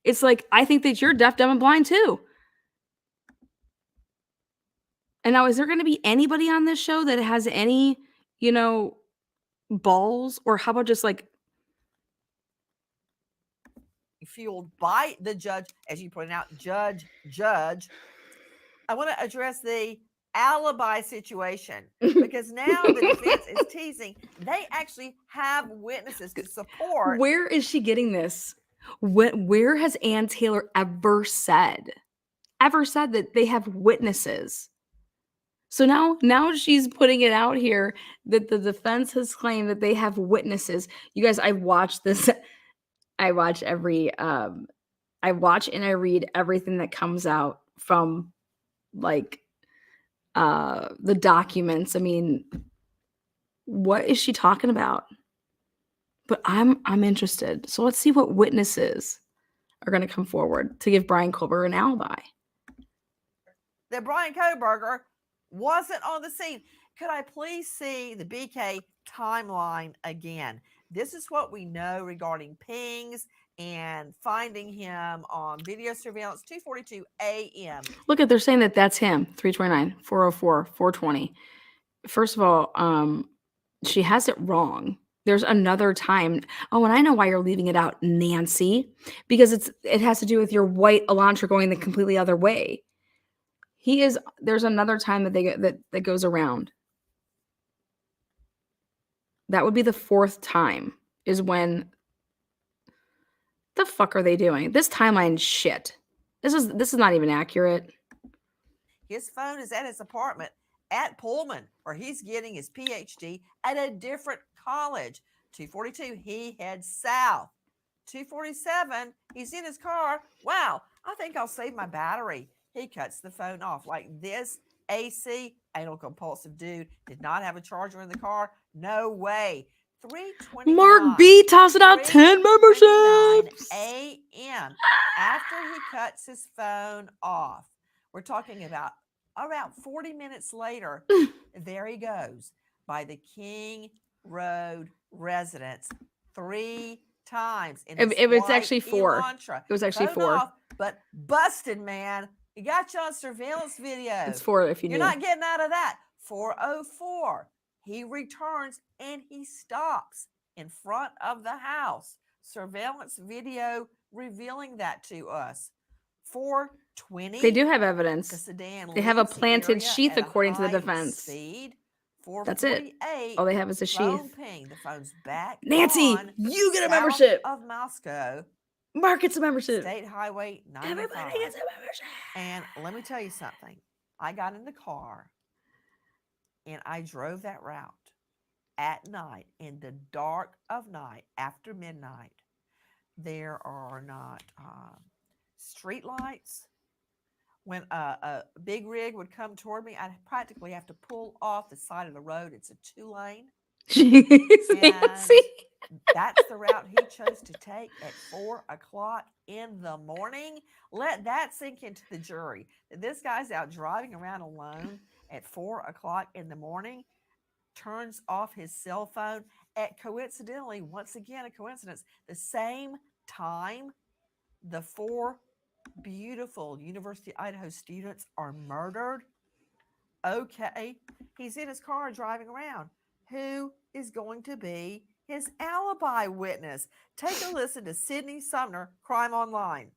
It's like, I think that you're deaf, dumb, and blind too. And now, is there going to be anybody on this show that has any, balls? Or how about just like fueled by the judge, as you pointed out, judge. I want to address the alibi situation because now the defense is teasing they actually have witnesses to support. Where is she getting this? Where has Ann Taylor ever said that they have witnesses? So now she's putting it out here that the defense has claimed that they have witnesses. You guys, I watch this. I watch I watch and I read everything that comes out from like the documents. I mean, what is she talking about? But I'm interested. So let's see what witnesses are going to come forward to give Brian Kohlberger an alibi. That Brian Kohlberger wasn't on the scene. Could I please see the BK timeline again? This is what we know regarding pings and finding him on video surveillance, 2:42 a.m. Look at, they're saying that that's him, 329, 404, 420. First of all, she has it wrong. There's another time. Oh, and I know why you're leaving it out, Nancy, because it has to do with your white Elantra going the completely other way. There's another time that that goes around. That would be the fourth time is when. The fuck are they doing? This timeline shit. This is not even accurate. His phone is at his apartment at Pullman, where he's getting his PhD at a different college. 2:42, he heads south. 2:47, he's in his car. Wow, I think I'll save my battery. He cuts the phone off. Like this AC, anal compulsive dude, did not have a charger in the car. No way. 3:29. Mark B tossing out 10 memberships. a.m. after he cuts his phone off. We're talking about 40 minutes later. There he goes by the King Road residence 3 times. It was actually 4. Elantra. It was actually Phone 4. off, but busted, man. He got you on surveillance video. It's 4 if you You're knew. not getting out of that. 4:04. He returns and he stops in front of the house. Surveillance video revealing that to us. 4:20. They do have evidence. The sedan They have a leaves the planted area sheath at a according to the high defense. Speed. That's it. 4:48. All they have is a phone sheath. ping. The phone's back. Nancy, on, you get a south membership. of Moscow. Mark gets a membership. State Highway 95. Everybody gets a membership. And let me tell you something. I got in the car and I drove that route at night, in the dark of night, after midnight. There are not street lights. When a big rig would come toward me, I'd practically have to pull off the side of the road. It's a 2-lane. Jeez, Nancy. That's the route he chose to take at 4 o'clock in the morning. Let that sink into the jury. This guy's out driving around alone at 4 o'clock in the morning, turns off his cell phone at, coincidentally, once again, a coincidence, the same time the 4 beautiful University of Idaho students are murdered. Okay, he's in his car driving around. Who is going to be his alibi witness? Take a listen to Sydney Sumner, Crime Online.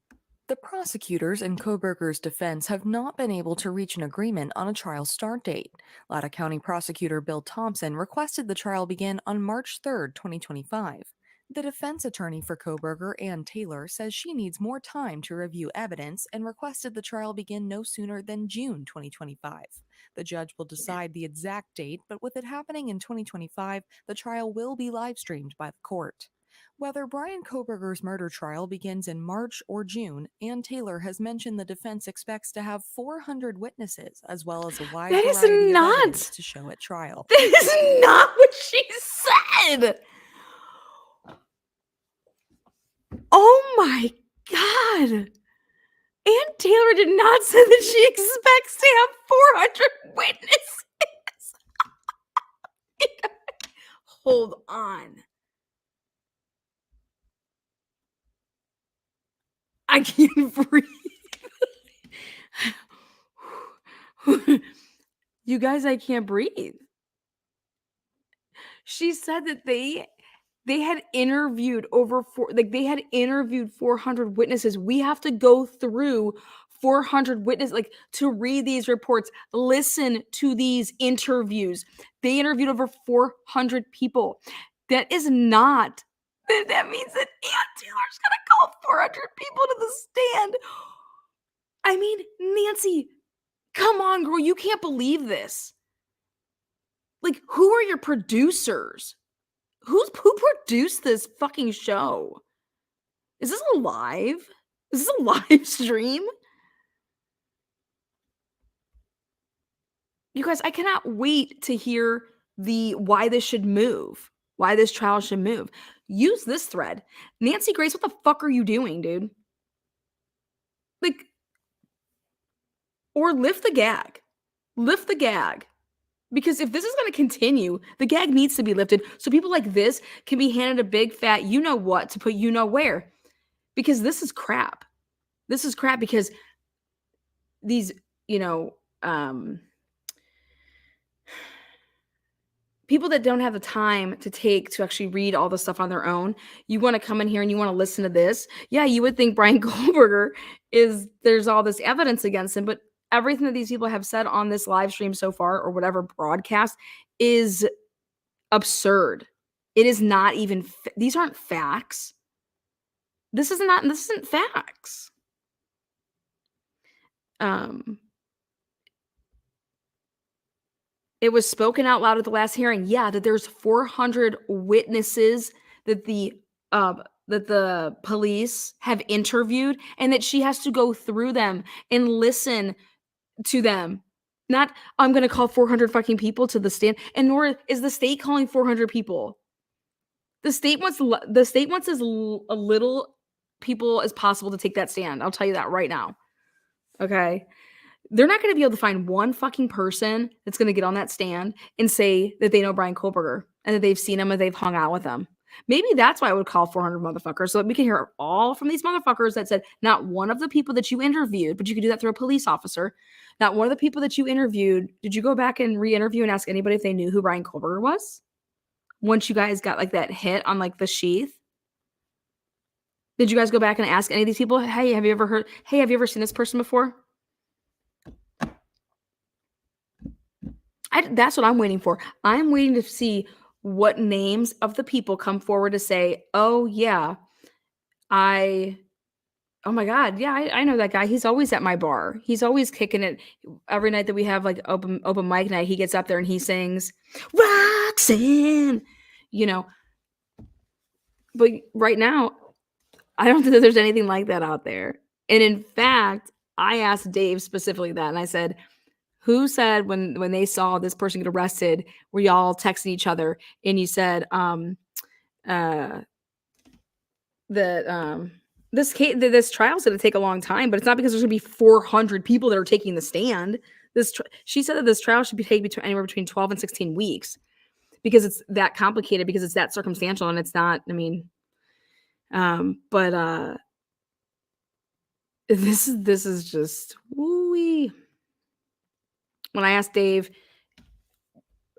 The prosecutors in Kohlberger's defense have not been able to reach an agreement on a trial start date. Loudoun County Prosecutor Bill Thompson requested the trial begin on March 3, 2025. The defense attorney for Kohlberger, Ann Taylor, says she needs more time to review evidence and requested the trial begin no sooner than June 2025. The judge will decide the exact date, but with it happening in 2025, the trial will be live-streamed by the court. Whether Brian Kohlberger's murder trial begins in March or June, Ann Taylor has mentioned the defense expects to have 400 witnesses, as well as a wide That is variety of not- evidence to show at trial. That is not what she said. Oh my God. Ann Taylor did not say that she expects to have 400 witnesses. Hold on. I can't breathe. You guys, I can't breathe. She said that They had interviewed they had interviewed 400 witnesses. We have to go through 400 witnesses, like, to read these reports, listen to these interviews. They interviewed over 400 people. That is not, that means that Ann Taylor's gonna call 400 people to the stand. I mean, Nancy, come on, girl, you can't believe this. Like, who are your producers? Who produced this fucking show? Is this live? Is this a live stream? You guys, I cannot wait to hear the why this should move, why this trial should move. Use this thread. Nancy Grace, what the fuck are you doing, dude? Like, or lift the gag. Lift the gag. Because if this is going to continue, the gag needs to be lifted so people like this can be handed a big fat you know what to put you know where. Because this is crap. This is crap because these, people that don't have the time to take to actually read all the stuff on their own, you want to come in here and you want to listen to this. Yeah, you would think Brian Kohlberger there's all this evidence against him, but everything that these people have said on this live stream so far or whatever broadcast is absurd. It is not even, these aren't facts. This isn't facts. It was spoken out loud at the last hearing. Yeah, that there's 400 witnesses that the police have interviewed, and that she has to go through them and listen to them. Not, I'm going to call 400 fucking people to the stand, and nor is the state calling 400 people. The state wants as little people as possible to take that stand. I'll tell you that right now. Okay? They're not going to be able to find one fucking person that's going to get on that stand and say that they know Brian Kohlberger and that they've seen him and they've hung out with him. Maybe that's why I would call 400 motherfuckers, so that we can hear all from these motherfuckers that said, not one of the people that you interviewed, but you could do that through a police officer, not one of the people that you interviewed, did you go back and re-interview and ask anybody if they knew who Brian Kohlberger was? Once you guys got like that hit on like the sheath? Did you guys go back and ask any of these people, hey, have you ever seen this person before? That's what I'm waiting for. I'm waiting to see what names of the people come forward to say, oh yeah, oh my God, yeah, I know that guy. He's always at my bar. He's always kicking it every night that we have like open mic night. He gets up there and he sings Roxanne, But right now, I don't think that there's anything like that out there. And in fact, I asked Dave specifically that, and I said, who said when they saw this person get arrested, were y'all texting each other? And you said that this trial's going to take a long time, but it's not because there's going to be 400 people that are taking the stand. She said that this trial should be taking anywhere between 12 and 16 weeks because it's that complicated, because it's that circumstantial, and it's not. I mean, this is just woo-wee. When I asked Dave,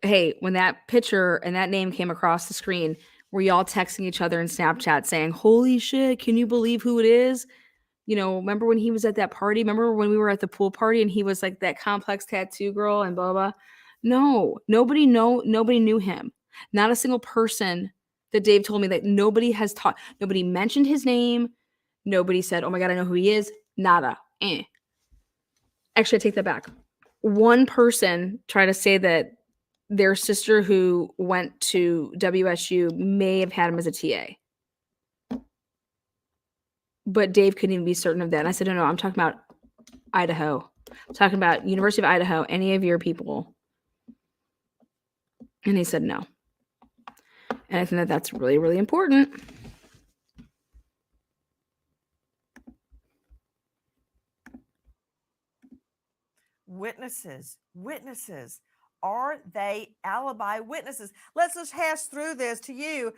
hey, when that picture and that name came across the screen, were y'all texting each other in Snapchat saying, holy shit, can you believe who it is? Remember when he was at that party? Remember when we were at the pool party and he was like that complex tattoo girl and blah, blah? No, nobody knew him. Not a single person that Dave told me that nobody mentioned his name. Nobody said, oh my God, I know who he is. Nada. Actually, I take that back. One person tried to say that their sister who went to WSU may have had him as a TA. But Dave couldn't even be certain of that. And I said, no, I'm talking about Idaho. I'm talking about University of Idaho, any of your people. And he said no. And I think that that's really, really important. Witnesses. Are they alibi witnesses? Let's just hash through this to you.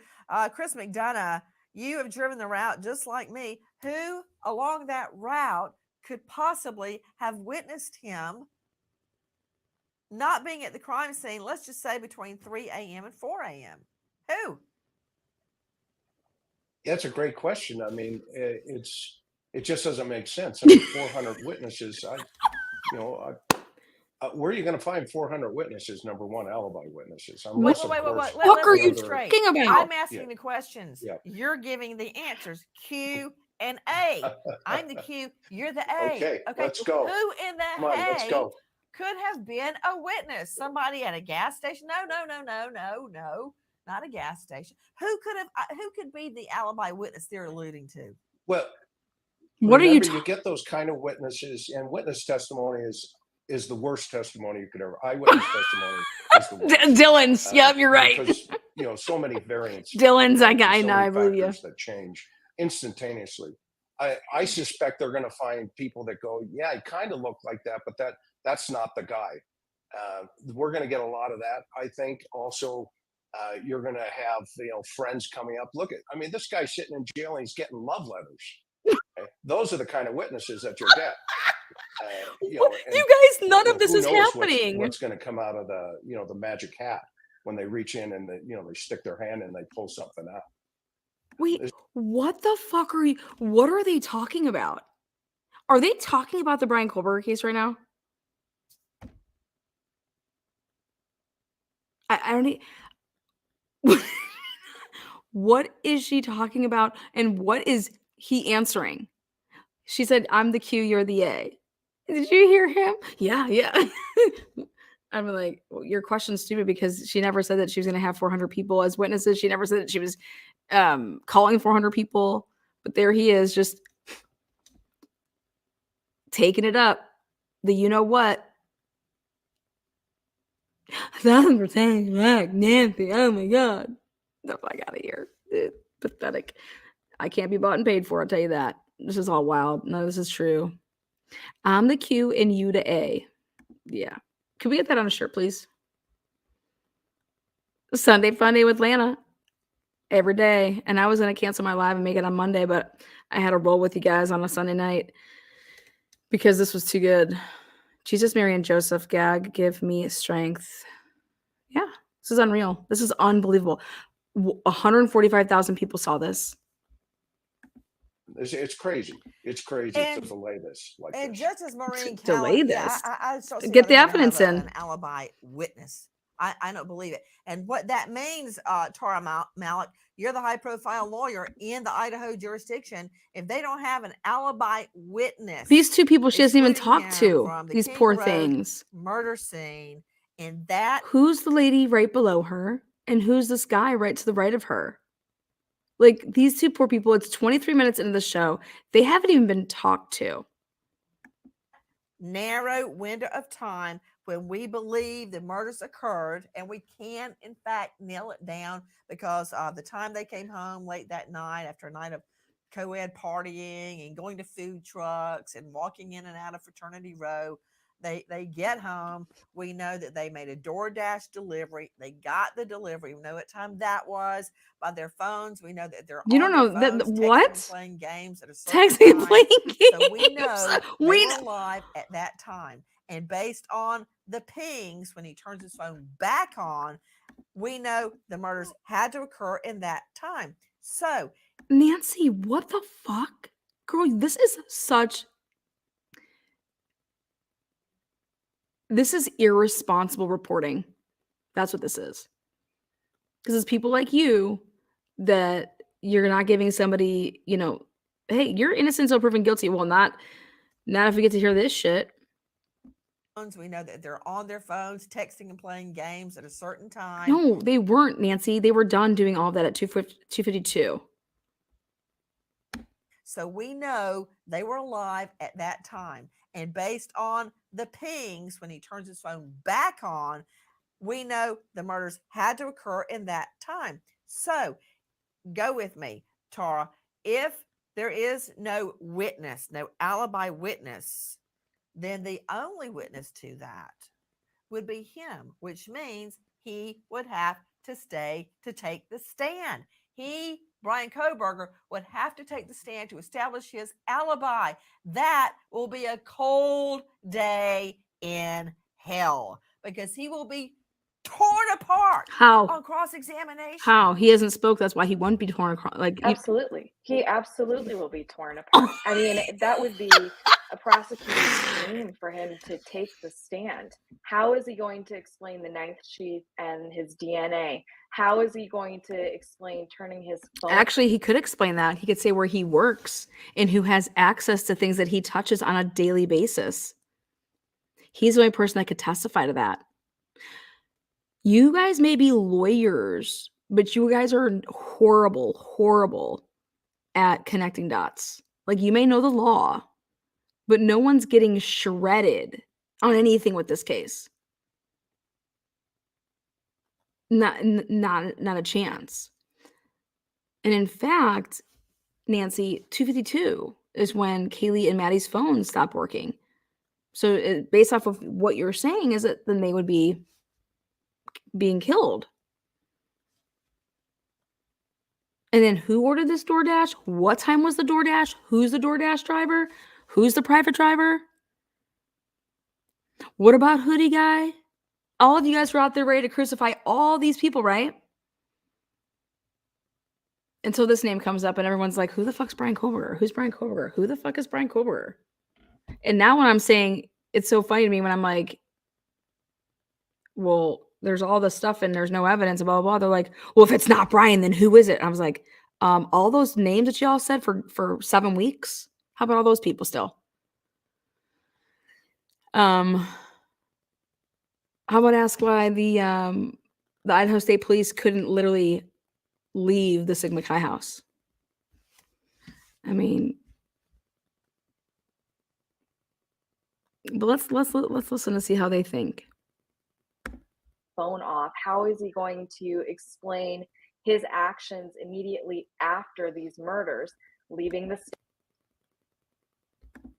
Chris McDonough, you have driven the route just like me. Who along that route could possibly have witnessed him not being at the crime scene, let's just say between 3 a.m. and 4 a.m.? Who? That's a great question. I mean, it just doesn't make sense. I mean, 400 witnesses. Where are you going to find 400 witnesses? Number one, alibi witnesses. Wait, Unless, of wait, wait, wait, course, wait. What are Let's you get this straight. talking about? I'm asking Yeah. the questions. Yeah. You're giving the answers. Q and A. I'm the Q. You're the A. Okay, let's go. Who in the Come on, let's hay go. could have been a witness? Somebody at a gas station? No. Not a gas station. Who could be the alibi witness they're alluding to? Well, What are you remember, you get those kind of witnesses, and witness testimony is the worst testimony you could ever. Eyewitness testimony is the worst. Dylan's. Yep, you're right. Because so many variants. Dylan's that guy. So No, many I believe you. factors that change instantaneously. I suspect they're going to find people that go, yeah, I kind of look like that, but that's not the guy. We're going to get a lot of that. I think also you're going to have friends coming up. I mean, this guy's sitting in jail and he's getting love letters. Okay? Those are the kind of witnesses that you'll get. You guys, none of this is happening. What's going to come out of the magic hat when they reach in and they stick their hand and they pull something out? Wait, what the fuck what are they talking about? Are they talking about the Brian Kohlberger case right now? I don't need. What is she talking about? And what is he answering? She said, I'm the Q, you're the A. Did you hear him? Yeah. I'm like, well, your question's stupid because she never said that she was going to have 400 people as witnesses. She never said that she was calling 400 people. But there he is, just taking it up. The you know what? 1,000% like Nancy. Oh my God. The fuck out of here. Pathetic. I can't be bought and paid for, I'll tell you that. This is all wild. None of this is true. I'm the Q and you the A. Yeah. Could we get that on a shirt, please? Sunday Fun Day with Lana. Every day. And I was going to cancel my live and make it on Monday, but I had to roll with you guys on a Sunday night because this was too good. Jesus, Mary, and Joseph, gag, give me strength. Yeah. This is unreal. This is unbelievable. 145,000 people saw this. It's crazy. It's crazy to delay this like and this. just as Maureen delay Callan, this. I get the evidence in. An alibi witness. I don't believe it. And what that means, Tara Malik, you're the high-profile lawyer in the Idaho jurisdiction. If they don't have an alibi witness, these two people she doesn't even talk to. These King poor Road things. Murder scene, and that who's the lady right below her, and who's this guy right to the right of her? Like these two poor people. It's 23 minutes into the show. They haven't even been talked to. Narrow window of time when we believe the murders occurred, and we can in fact nail it down because the time they came home late that night after a night of co-ed partying and going to food trucks and walking in and out of Fraternity Row, they get home. We know that they made a DoorDash delivery. They got the delivery. We know what time that was by their phones. We know that they're you don't know that what playing games at a texting and playing games. So we know they were alive at that time. And based on the pings when he turns his phone back on, we know the murders had to occur in that time. So, Nancy, what the fuck? Girl, this is irresponsible reporting. That's what this is. Because it's people like you that you're not giving somebody, hey, you're innocent until proven guilty. Well, not if we get to hear this shit. We know that they're on their phones, texting and playing games at a certain time. No, they weren't, Nancy. They were done doing all that at 2:52. So we know they were alive at that time. And based on the pings when he turns his phone back on, we know the murders had to occur in that time. So go with me, Tara. If there is no witness, no alibi witness, then the only witness to that would be him, which means he would have to stay to take the stand. Brian Kohlberger, would have to take the stand to establish his alibi. That will be a cold day in hell because he will be torn apart How? on cross-examination. How? He hasn't spoke. That's why he wouldn't be torn across. Like, Absolutely. He absolutely will be torn apart. I mean, that would be a prosecutor's dream for him to take the stand. How is he going to explain the ninth sheath and his DNA? How is he going to explain turning his phone? Actually, he could explain that. He could say where he works and who has access to things that he touches on a daily basis. He's the only person that could testify to that. You guys may be lawyers, but you guys are horrible, horrible at connecting dots. Like, you may know the law, but no one's getting shredded on anything with this case. Not a chance. And in fact, Nancy, 252 is when Kaylee and Maddie's phones stopped working. So based off of what you're saying is that then they would be being killed. And then who ordered this DoorDash? What time was the DoorDash? Who's the DoorDash driver? Who's the private driver? What about Hoodie Guy? All of you guys were out there ready to crucify all these people, right? Until this name comes up and everyone's like, who the fuck's Brian Koberger? Who's Brian Koberger? Who the fuck is Brian Koberger? And now when I'm saying, it's so funny to me when I'm like, well, there's all this stuff and there's no evidence, blah, blah, blah. They're like, well, if it's not Brian, then who is it? And I was like, all those names that y'all said for 7 weeks, how about all those people still? How about ask why the Idaho State Police couldn't literally leave the Sigma Chi house? I mean, but let's listen to see how they think. Phone off. How is he going to explain his actions immediately after these murders, leaving the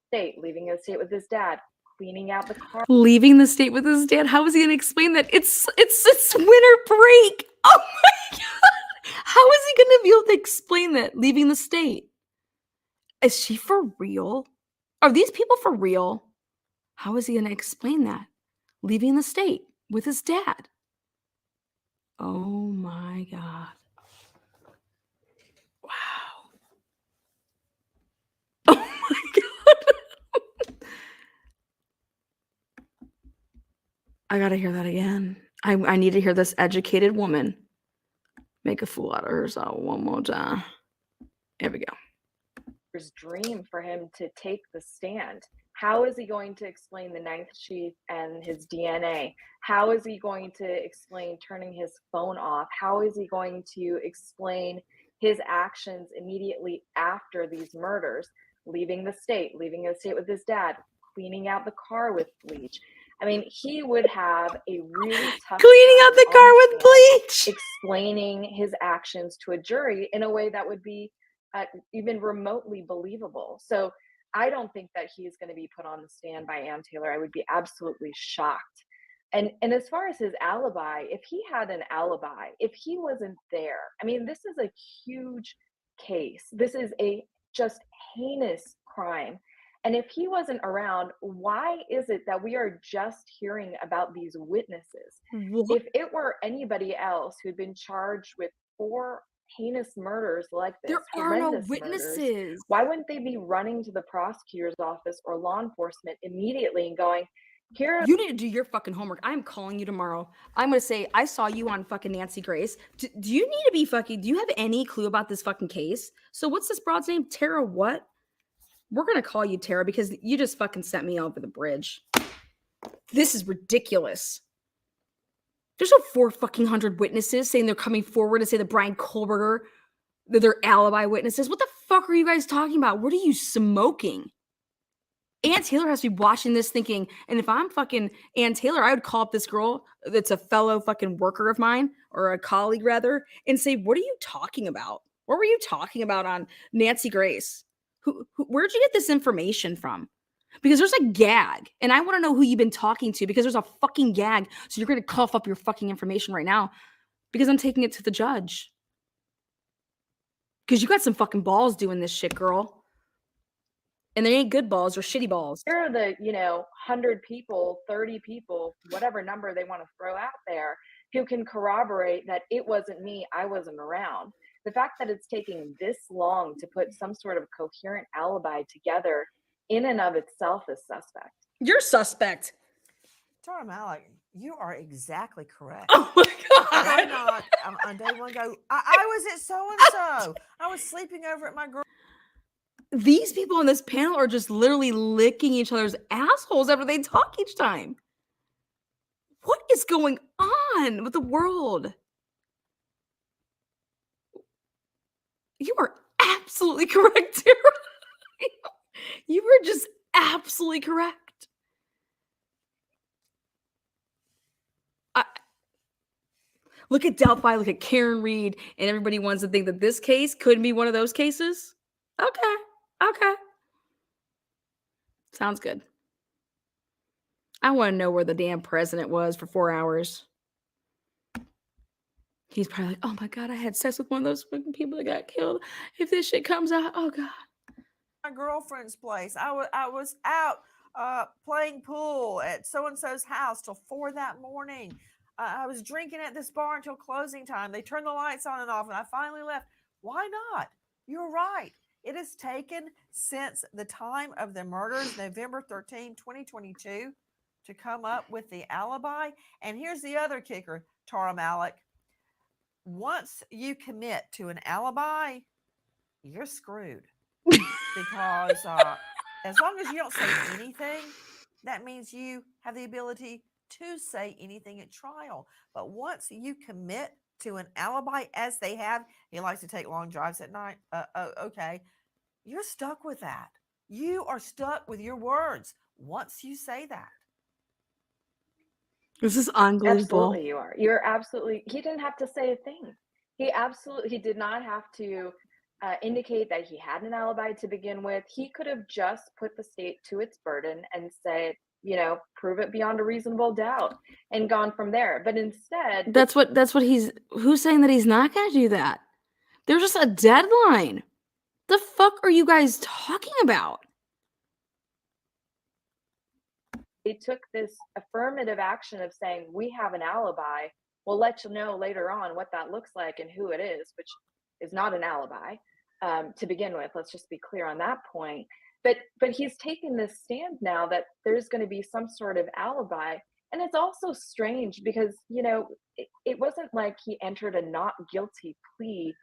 state with his dad, cleaning out the car, leaving the state with his dad? How is he going to explain that? It's winter break. Oh my god! How is he going to be able to explain that? Leaving the state? Is she for real? Are these people for real? How is he going to explain that? Leaving the state with his dad. Oh my god. Wow. Oh my god. I gotta hear that again. I need to hear this educated woman make a fool out of herself one more time. Here we go. Dream for him to take the stand. How is he going to explain the ninth sheath and his DNA? How is he going to explain turning his phone off? How is he going to explain his actions immediately after these murders, leaving the state with his dad, cleaning out the car with bleach? I mean, he would have a really tough cleaning out the car with bleach, explaining his actions to a jury in a way that would be even remotely believable. So I don't think that he's going to be put on the stand by Ann Taylor. I would be absolutely shocked. And as far as his alibi, if he had an alibi, if he wasn't there, I mean, this is a huge case. This is a just heinous crime. And if he wasn't around, why is it that we are just hearing about these witnesses? What? If it were anybody else who'd been charged with 4 heinous murders like this, there are no horrendous witnesses. Murders, why wouldn't they be running to the prosecutor's office or law enforcement immediately and going, here? You need to do your fucking homework. I'm calling you tomorrow. I'm going to say, I saw you on fucking Nancy Grace. Do you need to be fucking, do you have any clue about this fucking case? So what's this broad's name? Tara what? We're going to call you Tara because you just fucking sent me over the bridge. This is ridiculous. There's no 400 witnesses saying they're coming forward to say that Brian Koberger, that they're alibi witnesses. What the fuck are you guys talking about? What are you smoking? Ann Taylor has to be watching this thinking, and if I'm fucking Ann Taylor, I would call up this girl that's a fellow fucking worker of mine, or a colleague rather, and say, what are you talking about? What were you talking about on Nancy Grace? Where'd you get this information from? Because there's a gag, and I want to know who you've been talking to because there's a fucking gag. So you're going to cough up your fucking information right now because I'm taking it to the judge. Because you got some fucking balls doing this shit, girl. And they ain't good balls or shitty balls. There are the, 100 people, 30 people, whatever number they want to throw out there, who can corroborate that it wasn't me, I wasn't around. The fact that it's taking this long to put some sort of coherent alibi together in and of itself is suspect. You're suspect. Tara Malik, you are exactly correct. Oh my Why God. not on day one go, I was at so-and-so. I was sleeping over at my girl. These people on this panel are just literally licking each other's assholes after they talk each time. What is going on with the world? You are absolutely correct, Tara. You were just absolutely correct. Look at Delphi, look at Karen Reed, and everybody wants to think that this case couldn't be one of those cases. Okay. Sounds good. I want to know where the damn president was for 4 hours. He's probably like, oh my God, I had sex with one of those fucking people that got killed. If this shit comes out, oh God. My girlfriend's place. I was out playing pool at so-and-so's house till 4 that morning. I was drinking at this bar until closing time. They turned the lights on and off, and I finally left. Why not? You're right. It has taken since the time of the murders, November 13, 2022, to come up with the alibi. And here's the other kicker, Tara Malik. Once you commit to an alibi, you're screwed. Because as long as you don't say anything, that means you have the ability to say anything at trial. But once you commit to an alibi, as they have, he likes to take long drives at night. Okay, you're stuck with that. You are stuck with your words once you say that. This is unbelievable. Absolutely, you are. You're absolutely. He didn't have to say a thing. He did not have to indicate that he had an alibi to begin with. He could have just put the state to its burden and said, prove it beyond a reasonable doubt, and gone from there. But instead, That's what who's saying that he's not going to do that? There's just a deadline. The fuck are you guys talking about? they took this affirmative action of saying, we have an alibi. We'll let you know later on what that looks like and who it is, which is not an alibi to begin with. Let's just be clear on that point. But he's taken this stand now that there's going to be some sort of alibi. And it's also strange because, it wasn't like he entered a not guilty plea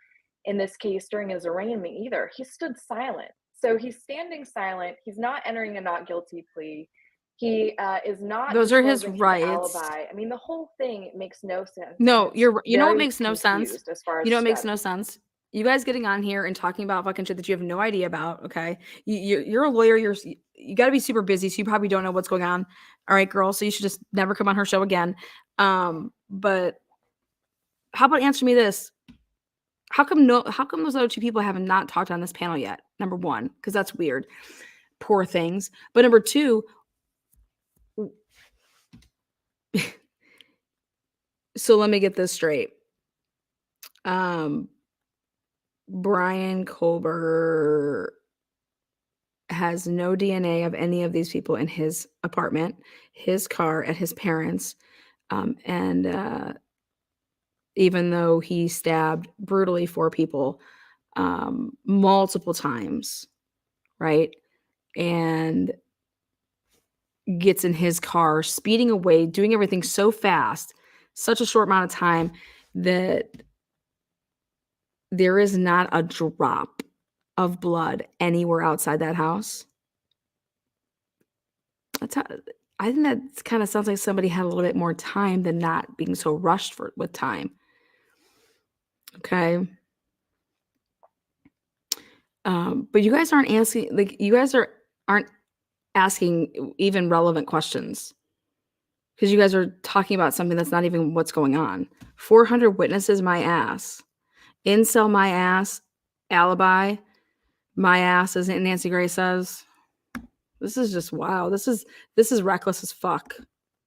in this case during his arraignment either. He stood silent. So he's standing silent. He's not entering a not guilty plea. He is not. Those are his disclosing rights. Alibi. I mean, the whole thing makes no sense. No, you know what very makes no sense? confused as far as You know what makes no steps. sense? You guys getting on here and talking about fucking shit that you have no idea about, okay? You're a lawyer, you got to be super busy, so you probably don't know what's going on. All right, girl, so you should just never come on her show again. But how about answer me this? How come those other two people have not talked on this panel yet? Number one, because that's weird. Poor things. But number two, so let me get this straight. Brian Kohlberger has no DNA of any of these people in his apartment, his car, at his parents'. And even though he stabbed brutally 4 people multiple times, right? And gets in his car, speeding away, doing everything so fast, such a short amount of time that there is not a drop of blood anywhere outside that house. I think that kind of sounds like somebody had a little bit more time than not being so rushed with time. Okay. But you guys aren't asking, aren't asking even relevant questions, because you guys are talking about something that's not even what's going on. 400 witnesses, my ass. Incel, my ass. Alibi, my ass, as Nancy Gray says. This is just wild. This is reckless as fuck.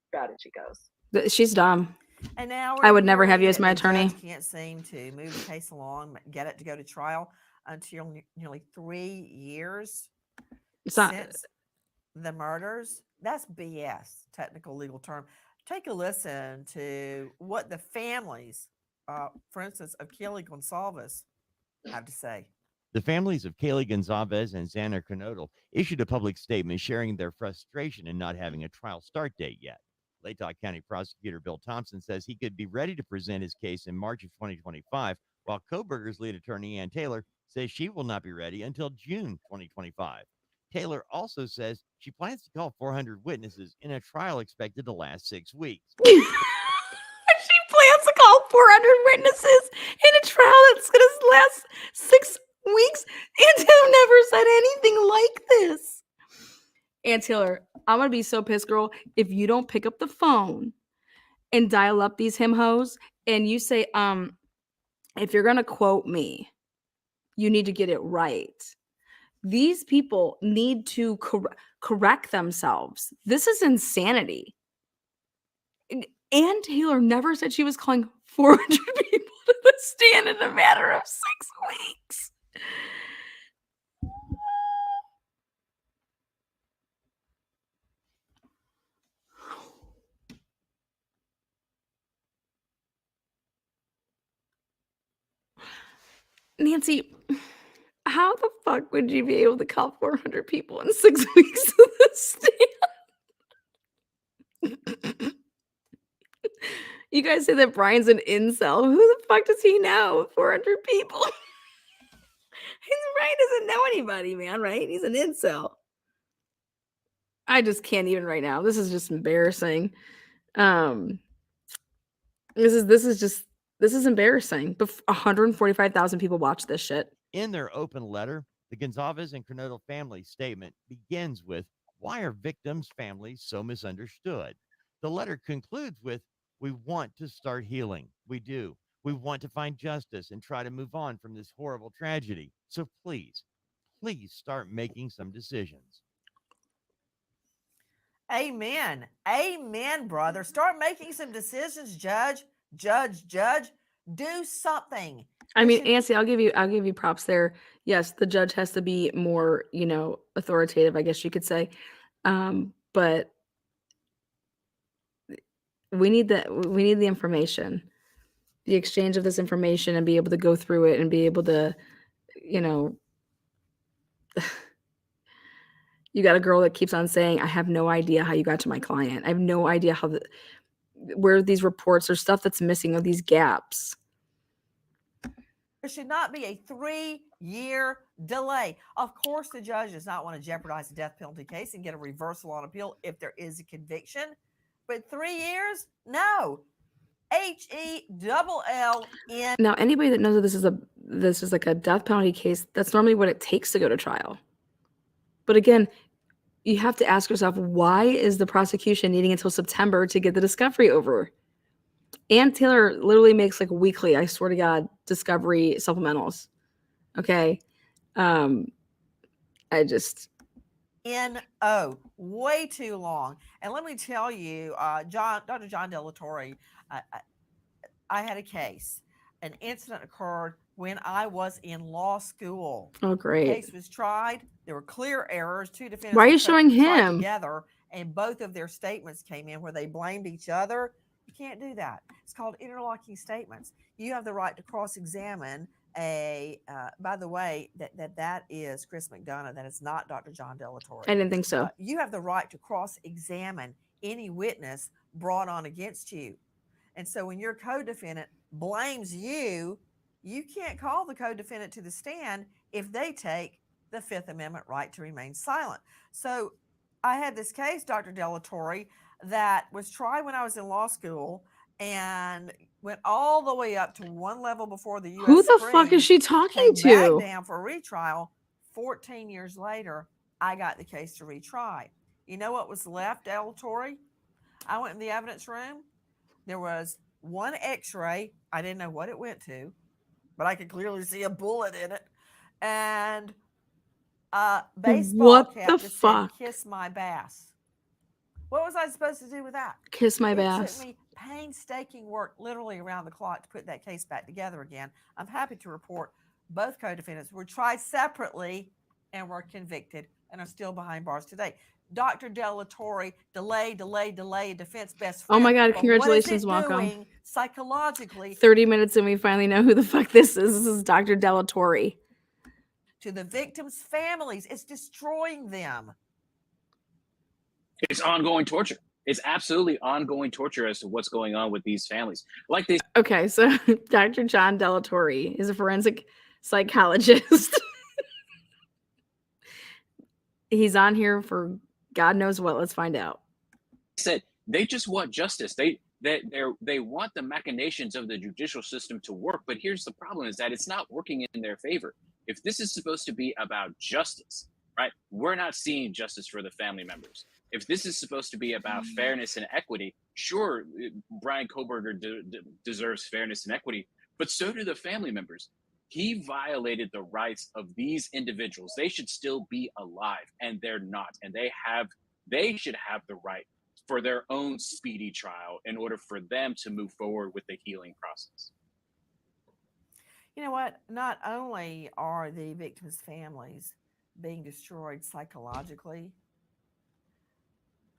Strategy goes. She's dumb. And now I would never have you hearing as my that the attorney. judge can't seem to move the case along, get it to go to trial until nearly 3 years. It's not. since the murders. That's BS, technical legal term. Take a listen to what the families, for instance, of Kelly Gonsalves have to say. The families of Kaylee Gonzalez and Xander Kernodle issued a public statement sharing their frustration in not having a trial start date yet. Latah County Prosecutor Bill Thompson says he could be ready to present his case in March of 2025, while Coburger's lead attorney, Ann Taylor, says she will not be ready until June 2025. Taylor also says she plans to call 400 witnesses in a trial expected to last 6 weeks. She plans to call 400 witnesses in a trial that's going to last 6 weeks. Aunt Taylor never said anything like this. Aunt Taylor, I'm going to be so pissed, girl, if you don't pick up the phone and dial up these him hoes and you say, if you're going to quote me, you need to get it right. These people need to correct themselves. This is insanity. Ann Taylor never said she was calling 400 people to the stand in a matter of 6 weeks. Nancy, how the fuck would you be able to call 400 people in 6 weeks to the stand? You guys say that Brian's an incel. Who the fuck does he know? 400 people. Brian doesn't know anybody, man, right? He's an incel. I just can't even right now. This is just embarrassing. This is embarrassing. 145,000 people watch this shit. In their open letter, the Gonzalez and Kernodle family statement begins with, "Why are victims' families so misunderstood?" The letter concludes with, "We want to start healing. We do. We want to find justice and try to move on from this horrible tragedy. So please start making some decisions." Amen. Amen, brother. Start making some decisions, judge. Do something. I mean, Nancy, I'll give you props there. Yes, the judge has to be more, authoritative, I guess you could say. But we need the information, the exchange of this information, and be able to go through it and be able to, you got a girl that keeps on saying, "I have no idea how you got to my client. I have no idea where these reports or stuff that's missing, or these gaps." There should not be a 3-year delay. Of course, the judge does not want to jeopardize the death penalty case and get a reversal on appeal if there is a conviction. But 3 years? No. HELLN. Now, anybody that knows that this is like a death penalty case, that's normally what it takes to go to trial. But again, you have to ask yourself, why is the prosecution needing until September to get the discovery over? Ann Taylor literally makes like weekly, I swear to God, discovery supplementals. Okay. I just. NO, way too long. And let me tell you, Dr. John Delatorre, I had a case. An incident occurred when I was in law school. Oh, great. The case was tried. There were clear errors. Two defendants. Why are you showing him? Together, and both of their statements came in where they blamed each other. You can't do that. It's called interlocking statements. You have the right to cross-examine by the way, that is Chris McDonough. That is not Dr. John Delatorre. I didn't think so. You have the right to cross-examine any witness brought on against you. And so when your co-defendant blames you, you can't call the co-defendant to the stand if they take the Fifth Amendment right to remain silent. So I had this case, Dr. Delatorre, that was tried when I was in law school and went all the way up to one level before the U.S. Who the Supreme, fuck is she talking to? Back down for retrial. 14 years later, I got the case to retry. You know what was left, Delatorre? I went in the evidence room. There was one x-ray. I didn't know what it went to, but I could clearly see a bullet in it. And baseball What cap the just fuck? said, "Kiss my bass." What was I supposed to do with that? Kiss my It bass. took me painstaking work, literally around the clock, to put that case back together again. I'm happy to report both co-defendants were tried separately and were convicted and are still behind bars today. Dr. Delatorre, delay, defense best Oh friend. my God, But congratulations, what is it welcome. doing psychologically 30 minutes and we finally know who the fuck this is. This is Dr. Delatorre. to the victims' families? It's destroying them. It's ongoing torture. It's absolutely ongoing torture as to what's going on with these families. Like they Okay, so Dr. John Delatorre is a forensic psychologist. He's on here for God knows what. Let's find out. said, they just want justice. They want the machinations of the judicial system to work. But here's the problem: is that it's not working in their favor. If this is supposed to be about justice, right? We're not seeing justice for the family members. If this is supposed to be about fairness and equity, sure, Brian Koberger deserves fairness and equity, but so do the family members. He violated the rights of these individuals. They should still be alive, and they're not. And they should have the right for their own speedy trial in order for them to move forward with the healing process. You know what? Not only are the victims' families being destroyed psychologically,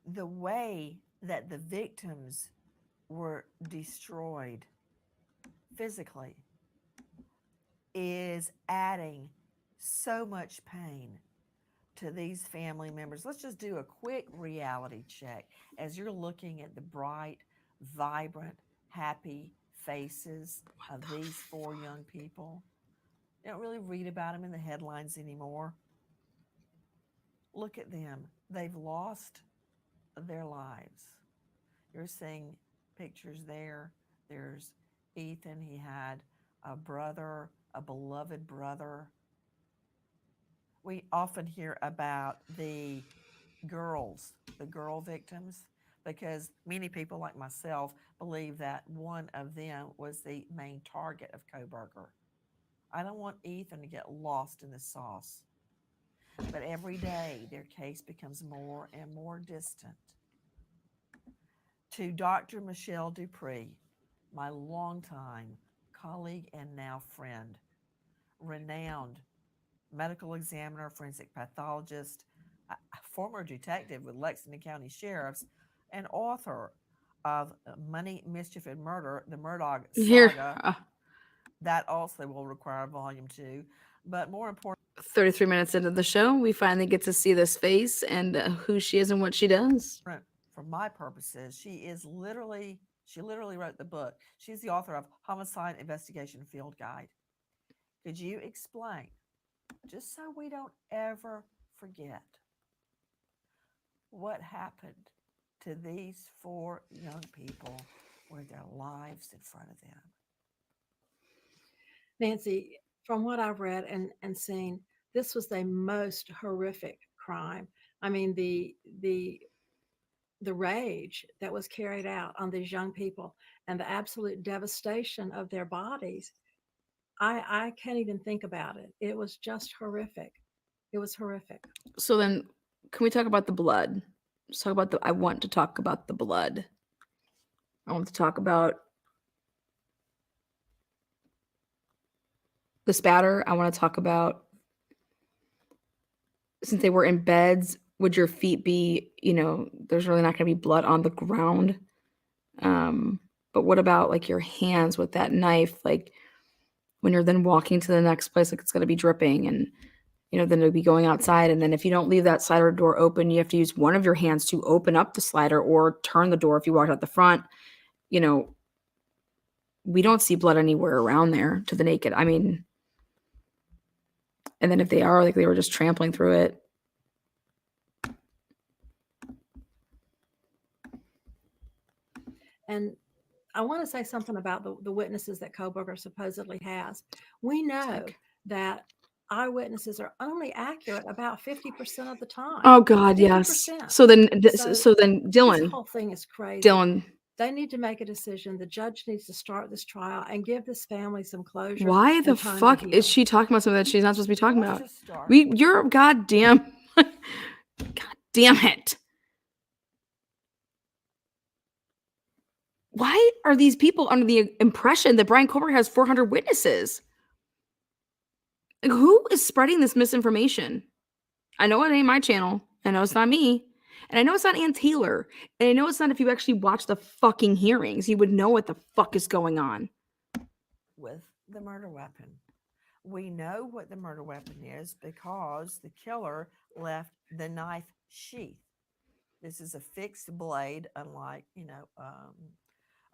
the way that the victims were destroyed physically is adding so much pain to these family members. Let's just do a quick reality check as you're looking at the bright, vibrant, happy faces of these 4 young people. You don't really read about them in the headlines anymore. Look at them. They've lost their lives. You're seeing pictures there. There's Ethan. He had a brother, a beloved brother. We often hear about the girl victims, because many people like myself believe that one of them was the main target of Koberger. I don't want Ethan to get lost in the sauce. But every day their case becomes more and more distant. To Dr. Michelle Dupree, my longtime colleague and now friend, renowned medical examiner, forensic pathologist, former detective with Lexington County Sheriffs, and author of Money, Mischief, and Murder, the Murdaugh Saga. Here, That also will require volume 2. But more important, 33 minutes into the show, we finally get to see this face and who she is and what she does. for my purposes, she literally wrote the book. She's the author of Homicide Investigation Field Guide. Could you explain, just so we don't ever forget, what happened to these 4 young people with their lives in front of them? Nancy, from what I've read and seen, this was the most horrific crime. I mean, the rage that was carried out on these young people and the absolute devastation of their bodies. I can't even think about it. It was just horrific. It was horrific. So then, can we talk about the blood? Let's talk about I want to talk about the blood. I want to talk about the spatter. I want to talk about, since they were in beds, would your feet be, there's really not going to be blood on the ground. But what about like your hands with that knife? Like when you're then walking to the next place, like it's going to be dripping, and, then it'll be going outside. And then if you don't leave that slider door open, you have to use one of your hands to open up the slider or turn the door if you walk out the front. We don't see blood anywhere around there to the naked. I mean, and then if they are, like, they were just trampling through it. And I want to say something about the witnesses that Koberger supposedly has. We know that eyewitnesses are only accurate about 50% of the time. Oh God, yes. 50%. So then This Dylan, whole thing is crazy. Dylan, They need to make a decision. The judge needs to start this trial and give this family some closure. why the and time to fuck heal. is she talking about something that she's not supposed to be talking Let's about? just start. You're goddamn, God damn it. Why are these people under the impression that Brian Koberger has 400 witnesses? Like, who is spreading this misinformation? I know it ain't my channel. I know it's not me. And I know it's not Ann Taylor. And I know it's not if you actually watch the fucking hearings, you would know what the fuck is going on. With the murder weapon. We know what the murder weapon is because the killer left the knife sheath. This is a fixed blade, unlike,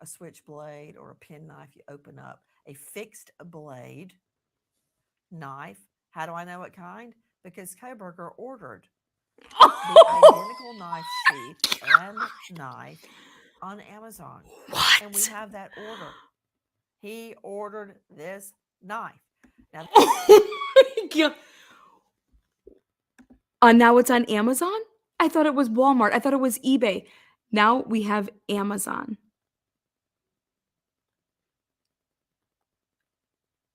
a switchblade or a penknife you open up. A fixed blade knife. How do I know what kind? Because Koberger ordered the identical knife sheath and knife on Amazon. What? And we have that order. He ordered this knife. Now, Oh my God. Now it's on Amazon? I thought it was Walmart. I thought it was eBay. Now we have Amazon.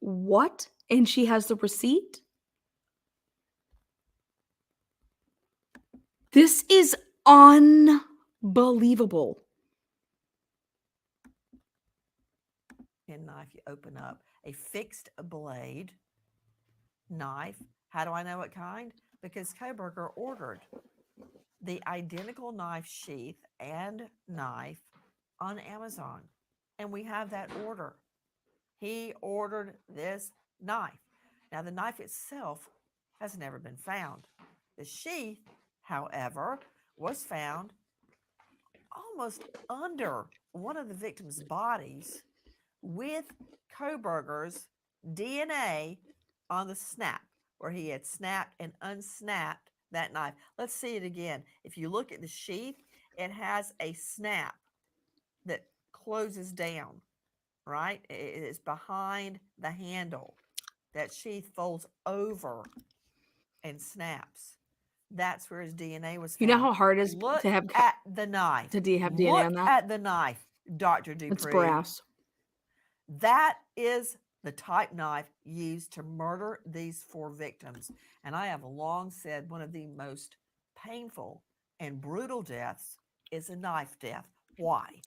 What? And she has the receipt? This is unbelievable. knife you open up. A fixed blade knife. How do I know what kind? Because Koberger ordered the identical knife sheath and knife on Amazon. And we have that order. He ordered this knife. Now, the knife itself has never been found. The sheath, however, was found almost under one of the victim's bodies with Koberger's DNA on the snap, where he had snapped and unsnapped that knife. Let's see it again. If you look at the sheath, it has a snap that closes down, right? It is behind the handle. That sheath folds over and snaps. That's where his DNA was You found. know how hard it is Look to have at the knife. have DNA Look on that? at the knife, Dr. Dupree. It's brass. That is the type knife used to murder these 4 victims. And I have long said one of the most painful and brutal deaths is a knife death. Why?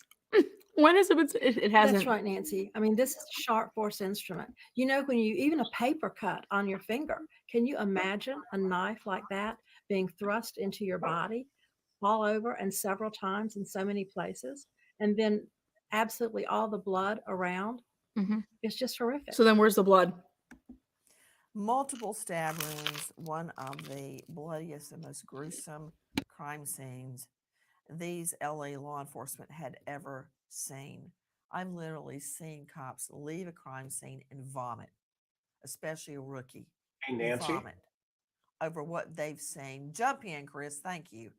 When is it? It hasn't. That's right, Nancy. I mean, this is a sharp force instrument. You know, when you even a paper cut on your finger, can you imagine a knife like that being thrust into your body all over and several times in so many places, and then absolutely all the blood around? Mhm. It's just horrific. So then where's the blood? Multiple stab wounds, one of the bloodiest and most gruesome crime scenes these LA law enforcement had ever seen. I've literally seen cops leave a crime scene and vomit, especially a rookie. Hey, Nancy. Vomit over what they've seen. Jump in, Chris. Thank you.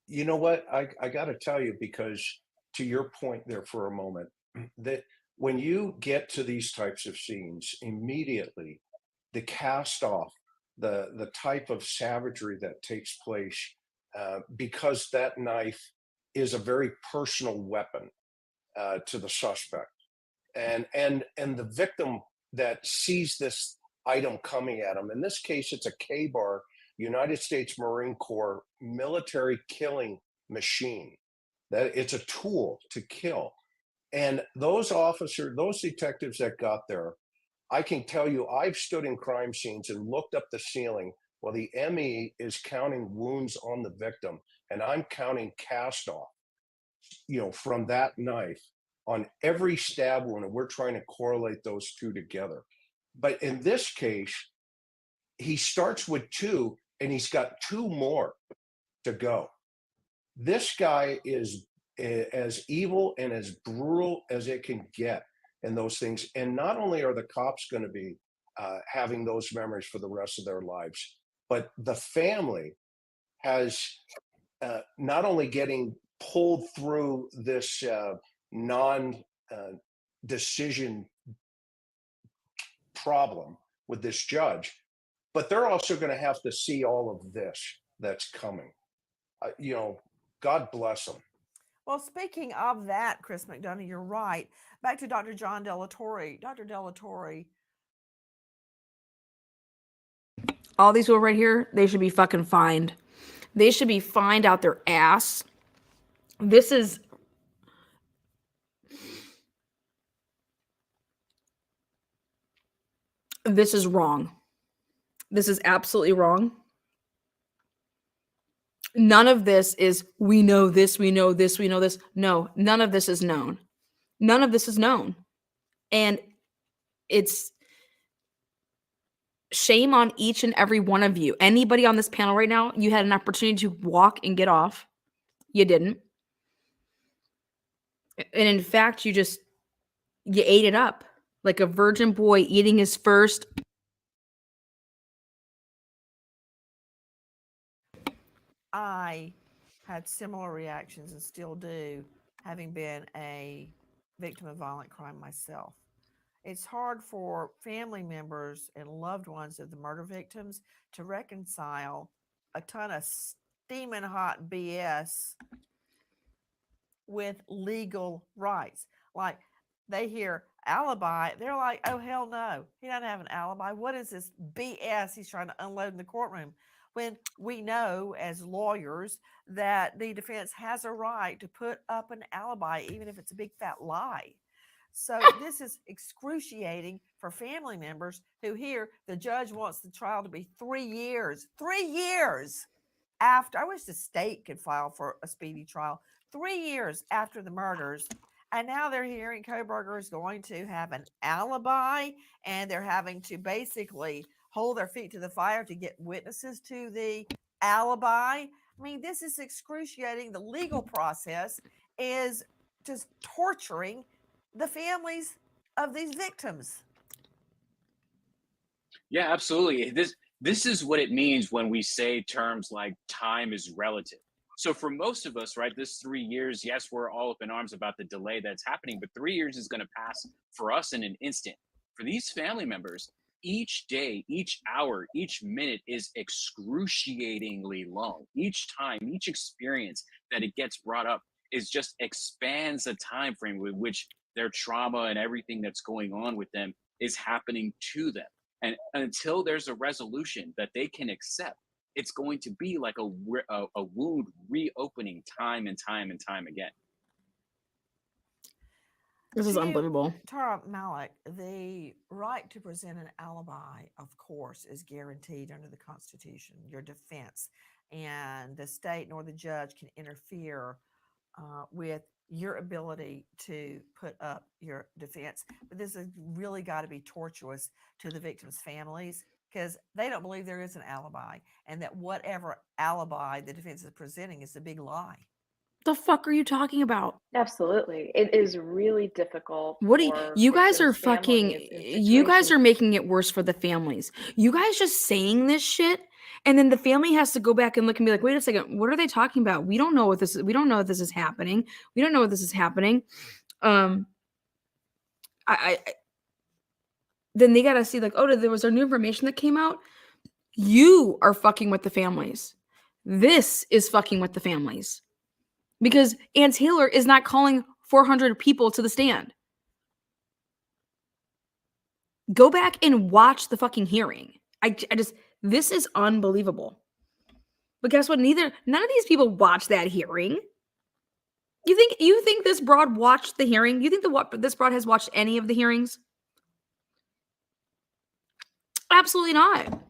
You know what? I got to tell you, because to your point there for a moment, that when you get to these types of scenes, immediately the cast off, the type of savagery that takes place, because that knife is a very personal weapon to the suspect, and the victim that sees this item coming at him. In this case, it's a K-bar, United States Marine Corps military killing machine. That it's a tool to kill. And those officers, those detectives that got there, I can tell you, I've stood in crime scenes and looked up the ceiling while the ME is counting wounds on the victim, and I'm counting cast off, from that knife on every stab wound, and we're trying to correlate those two together. But in this case, he starts with 2, and he's got 2 more to go. This guy is as evil and as brutal as it can get in those things. And not only are the cops going to be having those memories for the rest of their lives, but the family has not only getting pulled through this non-decision problem with this judge, but they're also going to have to see all of this that's coming. God bless them. Well, speaking of that, Chris McDonough, you're right. Back to Dr. John Delatorre. Dr. Delatorre. All these people right here, they should be fucking fined. They should be fined out their ass. This is wrong. This is absolutely wrong. None of this is, we know this, we know this, we know this. No, none of this is known. None of this is known. And it's shame on each and every one of you. Anybody on this panel right now, you had an opportunity to walk and get off. You didn't. And in fact, you ate it up like a virgin boy eating his first. I had similar reactions and still do, having been a victim of violent crime myself. It's hard for family members and loved ones of the murder victims to reconcile a ton of steaming hot BS with legal rights. Like, they hear alibi, they're like, oh, hell no, he doesn't have an alibi. What is this BS he's trying to unload in the courtroom? When we know as lawyers that the defense has a right to put up an alibi, even if it's a big fat lie. So this is excruciating for family members who hear the judge wants the trial to be 3 years. 3 years after. I wish the state could file for a speedy trial. 3 years after the murders. And now they're hearing Kohberger is going to have an alibi, and they're having to basically hold their feet to the fire to get witnesses to the alibi. I mean, this is excruciating. The legal process is just torturing the families of these victims. Yeah, absolutely. This is what it means when we say terms like time is relative. So for most of us, right, this 3 years, yes, we're all up in arms about the delay that's happening, but 3 years is going to pass for us in an instant. For these family members, each day, each hour, each minute is excruciatingly long. Each time, each experience that it gets brought up is just expands the time frame with which their trauma and everything that's going on with them is happening to them. And until there's a resolution that they can accept, it's going to be like a wound reopening time and time and time again. This is unbelievable. Tara Malik, the right to present an alibi, of course, is guaranteed under the Constitution, your defense. And the state nor the judge can interfere with your ability to put up your defense. But this has really got to be tortuous to the victims' families, because they don't believe there is an alibi, and that whatever alibi the defense is presenting is a big lie. The fuck are you talking about? Absolutely. It is really difficult. What do you guys are victims' fucking, families in you guys situations. are making it worse for the families. You guys just saying this shit, and then the family has to go back and look and be like, wait a second, what are they talking about? We don't know what this is. We don't know what this is happening. We don't know what this is happening. I then they gotta see like, oh, there was new information that came out. You are fucking with the families. This is fucking with the families. Because Ann Taylor is not calling 400 people to the stand. Go back and watch the fucking hearing. I just, this is unbelievable. But guess what? None of these people watched that hearing. You think this broad watched the hearing? You think this broad has watched any of the hearings? Absolutely not.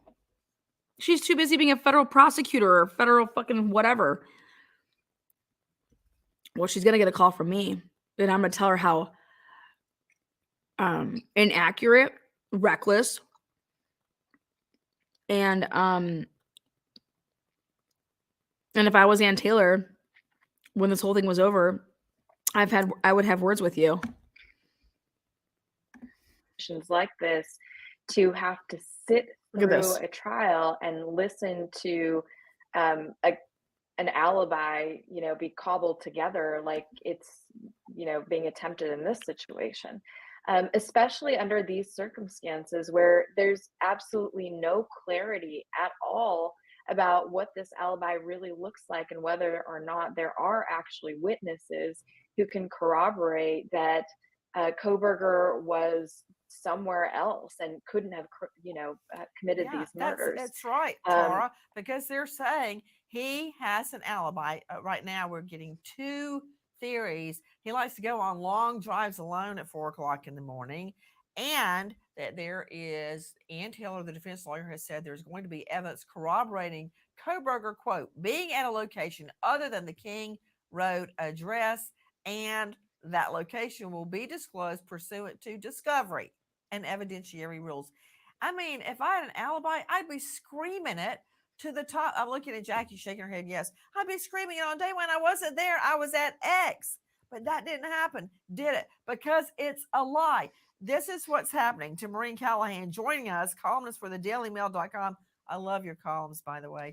She's too busy being a federal prosecutor or federal fucking whatever. Well, she's gonna get a call from me, and I'm gonna tell her how inaccurate, reckless, and if I was Ann Taylor, when this whole thing was over, I would have words with you. Like this, to have to sit Look at through this. a trial and listen to an alibi, be cobbled together like it's, being attempted in this situation. Especially under these circumstances where there's absolutely no clarity at all about what this alibi really looks like and whether or not there are actually witnesses who can corroborate that Kohberger was somewhere else and couldn't have, committed these murders. That's right, Tara, because they're saying he has an alibi. Right now, we're getting two theories. He likes to go on long drives alone at 4 o'clock in the morning, and that there is, Ann Taylor, the defense lawyer, has said there's going to be evidence corroborating Koberger, quote, being at a location other than the King Road address, and that location will be disclosed pursuant to discovery and evidentiary rules. I mean, if I had an alibi, I'd be screaming it to the top. I'm looking at Jackie shaking her head. Yes, I'd be screaming it on day when I wasn't there. I was at X, but that didn't happen, did it? Because it's a lie. This is what's happening to Maureen Callahan joining us, columnist for the dailymail.com. I love your columns, by the way.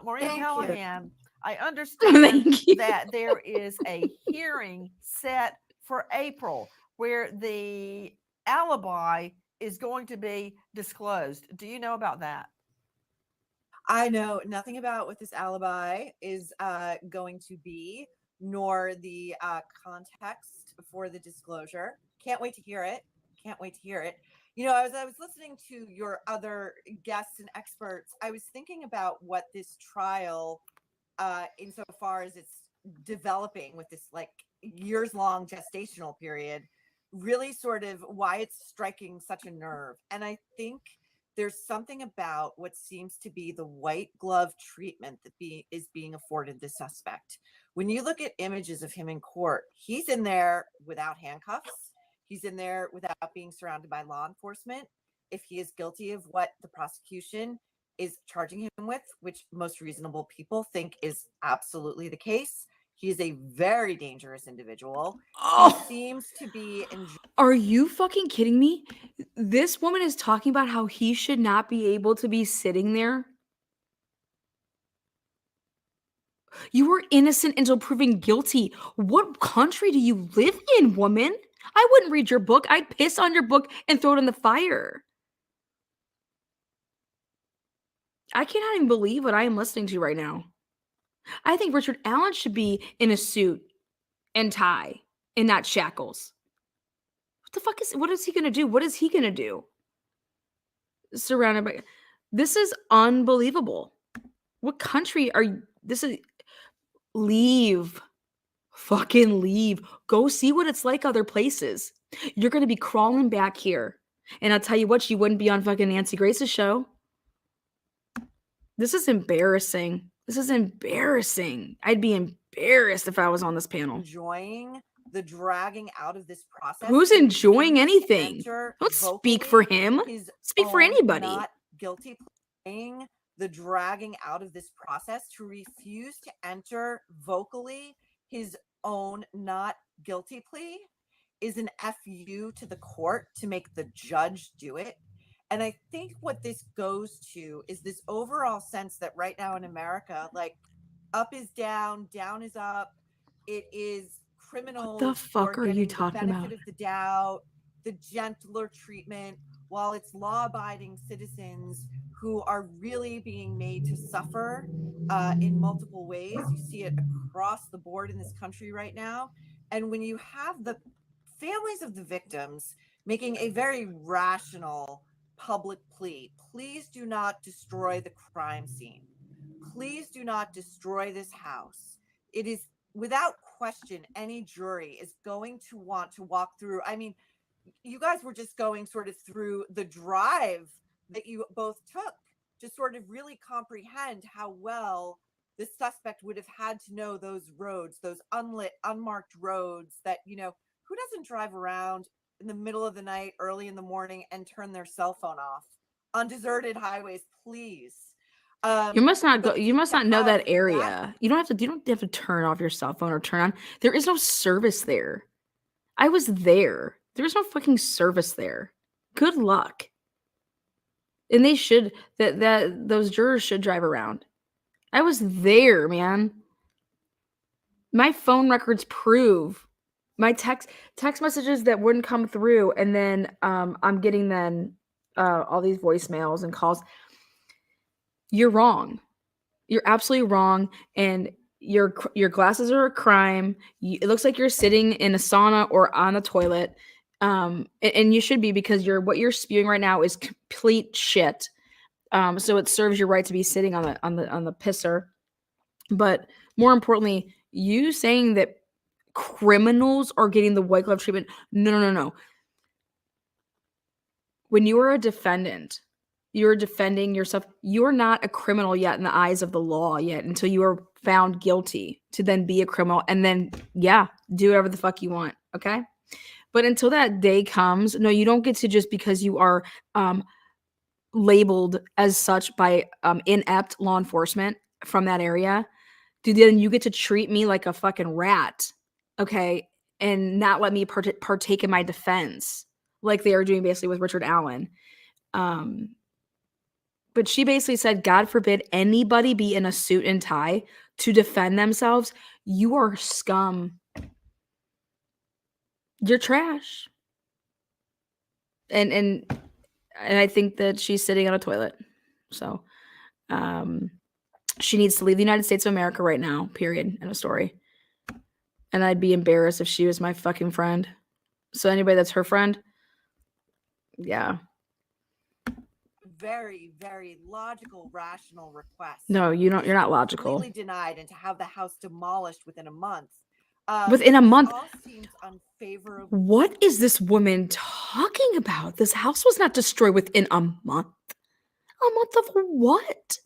Maureen Thank you. Callahan, I understand Thank you. that there is a hearing set for April where the alibi is going to be disclosed. Do you know about that? I know nothing about what this alibi is going to be, nor the context for the disclosure. Can't wait to hear it. Can't wait to hear it. You know, as I was listening to your other guests and experts, I was thinking about what this trial, insofar as it's developing with this like years-long gestational period, really sort of why it's striking such a nerve. And I think there's something about what seems to be the white glove treatment that is being afforded the suspect. When you look at images of him in court, he's in there without handcuffs. He's in there without being surrounded by law enforcement. If he is guilty of what the prosecution is charging him with, which most reasonable people think is absolutely the case, he is a very dangerous individual. Oh. He seems to be Are you fucking kidding me? This woman is talking about how he should not be able to be sitting there. You were innocent until proven guilty. What country do you live in, woman? I wouldn't read your book. I'd piss on your book and throw it in the fire. I cannot even believe what I am listening to right now. I think Richard Allen should be in a suit and tie and not shackles. What is he going to do? What is he going to do? Surrounded by, this is unbelievable. What country are you? Leave. Fucking leave. Go see what it's like other places. You're going to be crawling back here. And I'll tell you what, you wouldn't be on fucking Nancy Grace's show. This is embarrassing. This is embarrassing. I'd be embarrassed if I was on this panel. enjoying the dragging out of this process. Who's He enjoying refused to anything? enter Don't speak for vocally him. his Speak for own anybody. Not guilty plea. The dragging out of this process, to refuse to enter vocally his own not guilty plea, is an FU to the court to make the judge do it. And I think what this goes to is this overall sense that right now in America, like, up is down, down is up. It is criminals What the fuck who are you getting talking the benefit about? of the doubt, the gentler treatment, while it's law-abiding citizens who are really being made to suffer in multiple ways. You see it across the board in this country right now. And when you have the families of the victims making a very rational public plea, please do not destroy the crime scene. Please do not destroy this house. It is without question, any jury is going to want to walk through. I mean, you guys were just going sort of through the drive that you both took to sort of really comprehend how well the suspect would have had to know those roads, those unlit, unmarked roads that, you know, who doesn't drive around in the middle of the night, early in the morning, and turn their cell phone off on deserted highways, please. You must not go. So You to must not know that have area. You don't have to turn off your cell phone or turn on. There is no service there. I was there. There was no fucking service there. Good luck. And they should that those jurors should drive around. I was there, man. My phone records prove my text messages that wouldn't come through, and then I'm getting then all these voicemails and calls. You're wrong. You're absolutely wrong, and your glasses are a crime. It looks like you're sitting in a sauna or on a toilet, and you should be, because what you're spewing right now is complete shit. So it serves your right to be sitting on the pisser. But more importantly, you saying that criminals are getting the white glove treatment. No. when you are a defendant, you're defending yourself. You're not a criminal yet in the eyes of the law yet until you are found guilty to then be a criminal and then, yeah, do whatever the fuck you want. Okay. But until that day comes, no, you don't get to just because you are labeled as such by inept law enforcement from that area, dude, then you get to treat me like a fucking rat, okay, and not let me partake in my defense like they are doing basically with Richard Allen. But she basically said, God forbid anybody be in a suit and tie to defend themselves. You are scum. You're trash. And I think that she's sitting on a toilet. So she needs to leave the United States of America right now, period, in a story. And I'd be embarrassed if she was my fucking friend. So anybody that's her friend, yeah. Very, very logical, rational request. No, you don't. It's You're not been logical. Completely denied, and to have the house demolished within a month. Within a month. All seems unfavorable. What is this woman talking about? This house was not destroyed within a month. A month of what?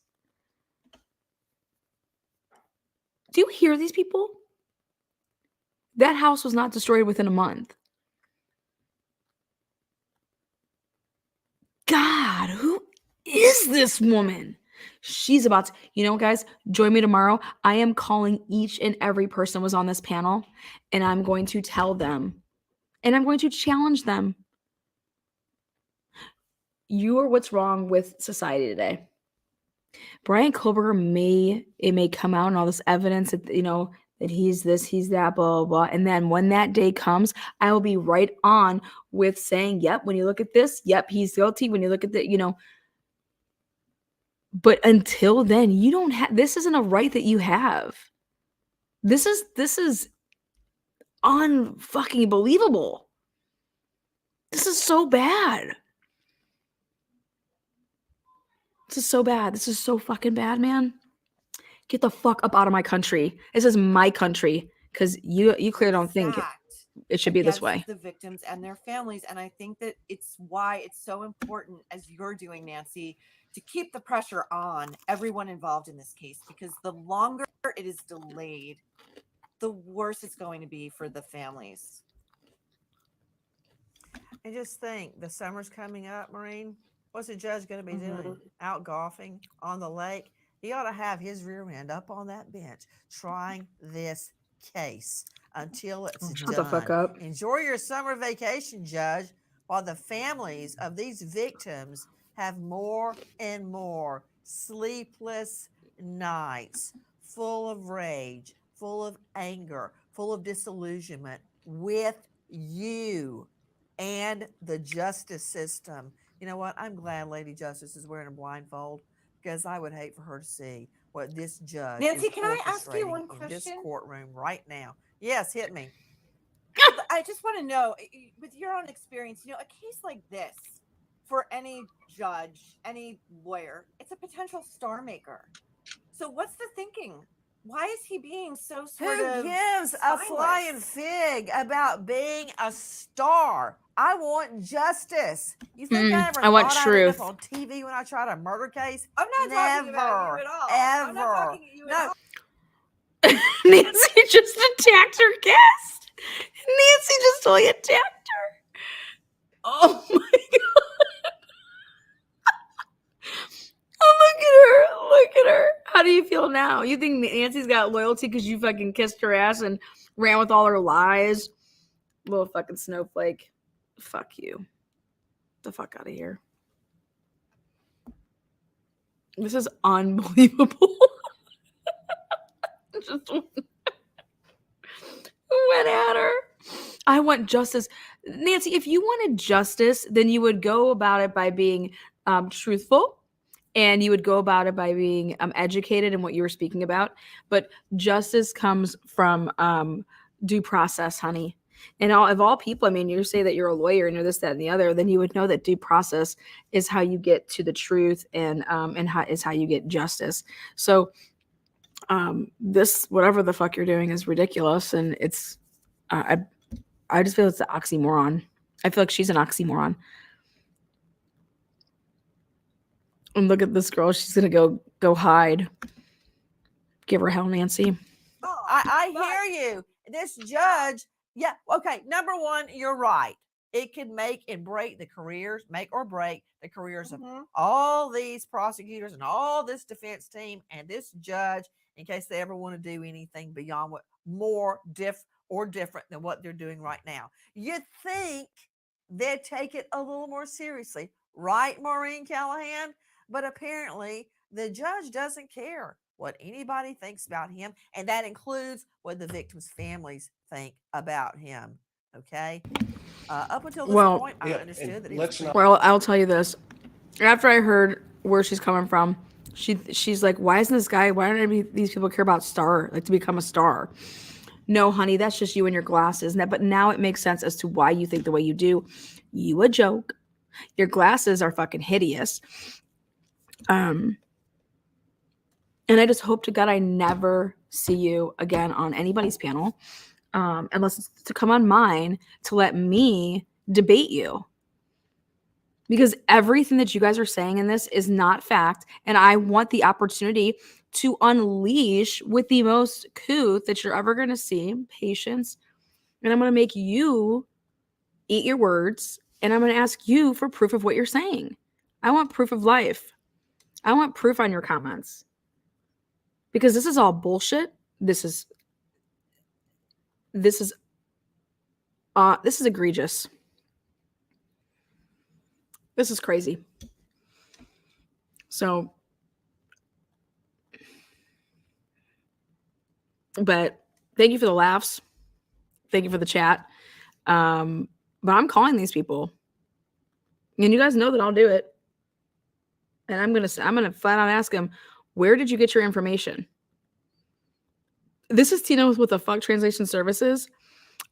Do you hear these people? That house was not destroyed within a month. God, who is this woman? She's about to, you know, guys, join me tomorrow. I am calling each and every person who was on this panel, and I'm going to tell them, and I'm going to challenge them. You are what's wrong with society today. Brian Koberger may come out and all this evidence that, you know, that he's this, he's that, blah, blah, blah. And then when that day comes, I will be right on with saying, yep, when you look at this, yep, he's guilty. When you look at the, you know, but until then, you don't have, this isn't a right that you have. This is unfucking believable. This is so bad. This is so bad. This is so fucking bad, man. Get the fuck up out of my country. This is my country, because you clearly don't think it should be this way. The victims and their families, and I think that it's why it's so important, as you're doing, Nancy, to keep the pressure on everyone involved in this case, because the longer it is delayed, the worse it's going to be for the families. And just think, the summer's coming up, Maureen. What's the judge going to be doing? Out golfing on the lake? He ought to have his rear end up on that bench trying this case until it's done. Shut the fuck up. Enjoy your summer vacation, Judge, while the families of these victims have more and more sleepless nights, full of rage, full of anger, full of disillusionment with you and the justice system. You know what? I'm glad Lady Justice is wearing a blindfold, because I would hate for her to see what this judge Nancy, is can I ask you one orchestrating in this question? courtroom right now. Yes, hit me. I just want to know, with your own experience, you know, a case like this, for any judge, any lawyer, it's a potential star maker. So what's the thinking? Why is he being so sort Who of gives a flying fig about being a star? I want justice. You think I ever I want thought truth. I'd end up on TV when I tried a murder case? I'm not talking about you at all. Ever. I'm not talking at you at all. Nancy just attacked her guest. Nancy just totally attacked her. Oh my god. Oh, look at her. How do you feel now? You think Nancy's got loyalty because you fucking kissed her ass and ran with all her lies? Little fucking snowflake. Fuck you. The fuck out of here. This is unbelievable. Just went at her. I want justice. Nancy, if you wanted justice, then you would go about it by being truthful, and you would go about it by being educated in what you were speaking about. But justice comes from due process, honey. And of all people, I mean, you say that you're a lawyer and you're this, that, and the other, then you would know that due process is how you get to the truth, and how you get justice. So this, whatever the fuck you're doing, is ridiculous, and it's I just feel it's an oxymoron. I feel like she's an oxymoron. And look at this girl. She's gonna go hide. Give her hell, Nancy. Oh, I but- hear you. This judge, yeah, okay. Number one, you're right. It could make or break the careers of Mhm. all these prosecutors and all this defense team and this judge in case they ever want to do anything beyond what more different than what they're doing right now. You'd think they'd take it a little more seriously, right, Maureen Callahan? But apparently the judge doesn't care what anybody thinks about him, and that includes what the victims' families think about him. Okay. Up until this Well- point, I Yeah, understood and that he let's was not- Well, I'll tell you this. After I heard where she's coming from, she's like, why isn't this guy? Why don't these people care about to become a star? No, honey, that's just you and your glasses. But now it makes sense as to why you think the way you do. You a joke. Your glasses are fucking hideous. And I just hope to God I never see you again on anybody's panel, unless it's to come on mine to let me debate you. Because everything that you guys are saying in this is not fact. And I want the opportunity to unleash with the most couth that you're ever going to see, patience. And I'm going to make you eat your words. And I'm going to ask you for proof of what you're saying. I want proof of life. I want proof on your comments. Because this is all bullshit. This is egregious. This is crazy. So, but thank you for the laughs. Thank you for the chat. But I'm calling these people. And you guys know that I'll do it. And I'm gonna flat out ask them, where did you get your information? This is Tina with What the Fuck Translation Services.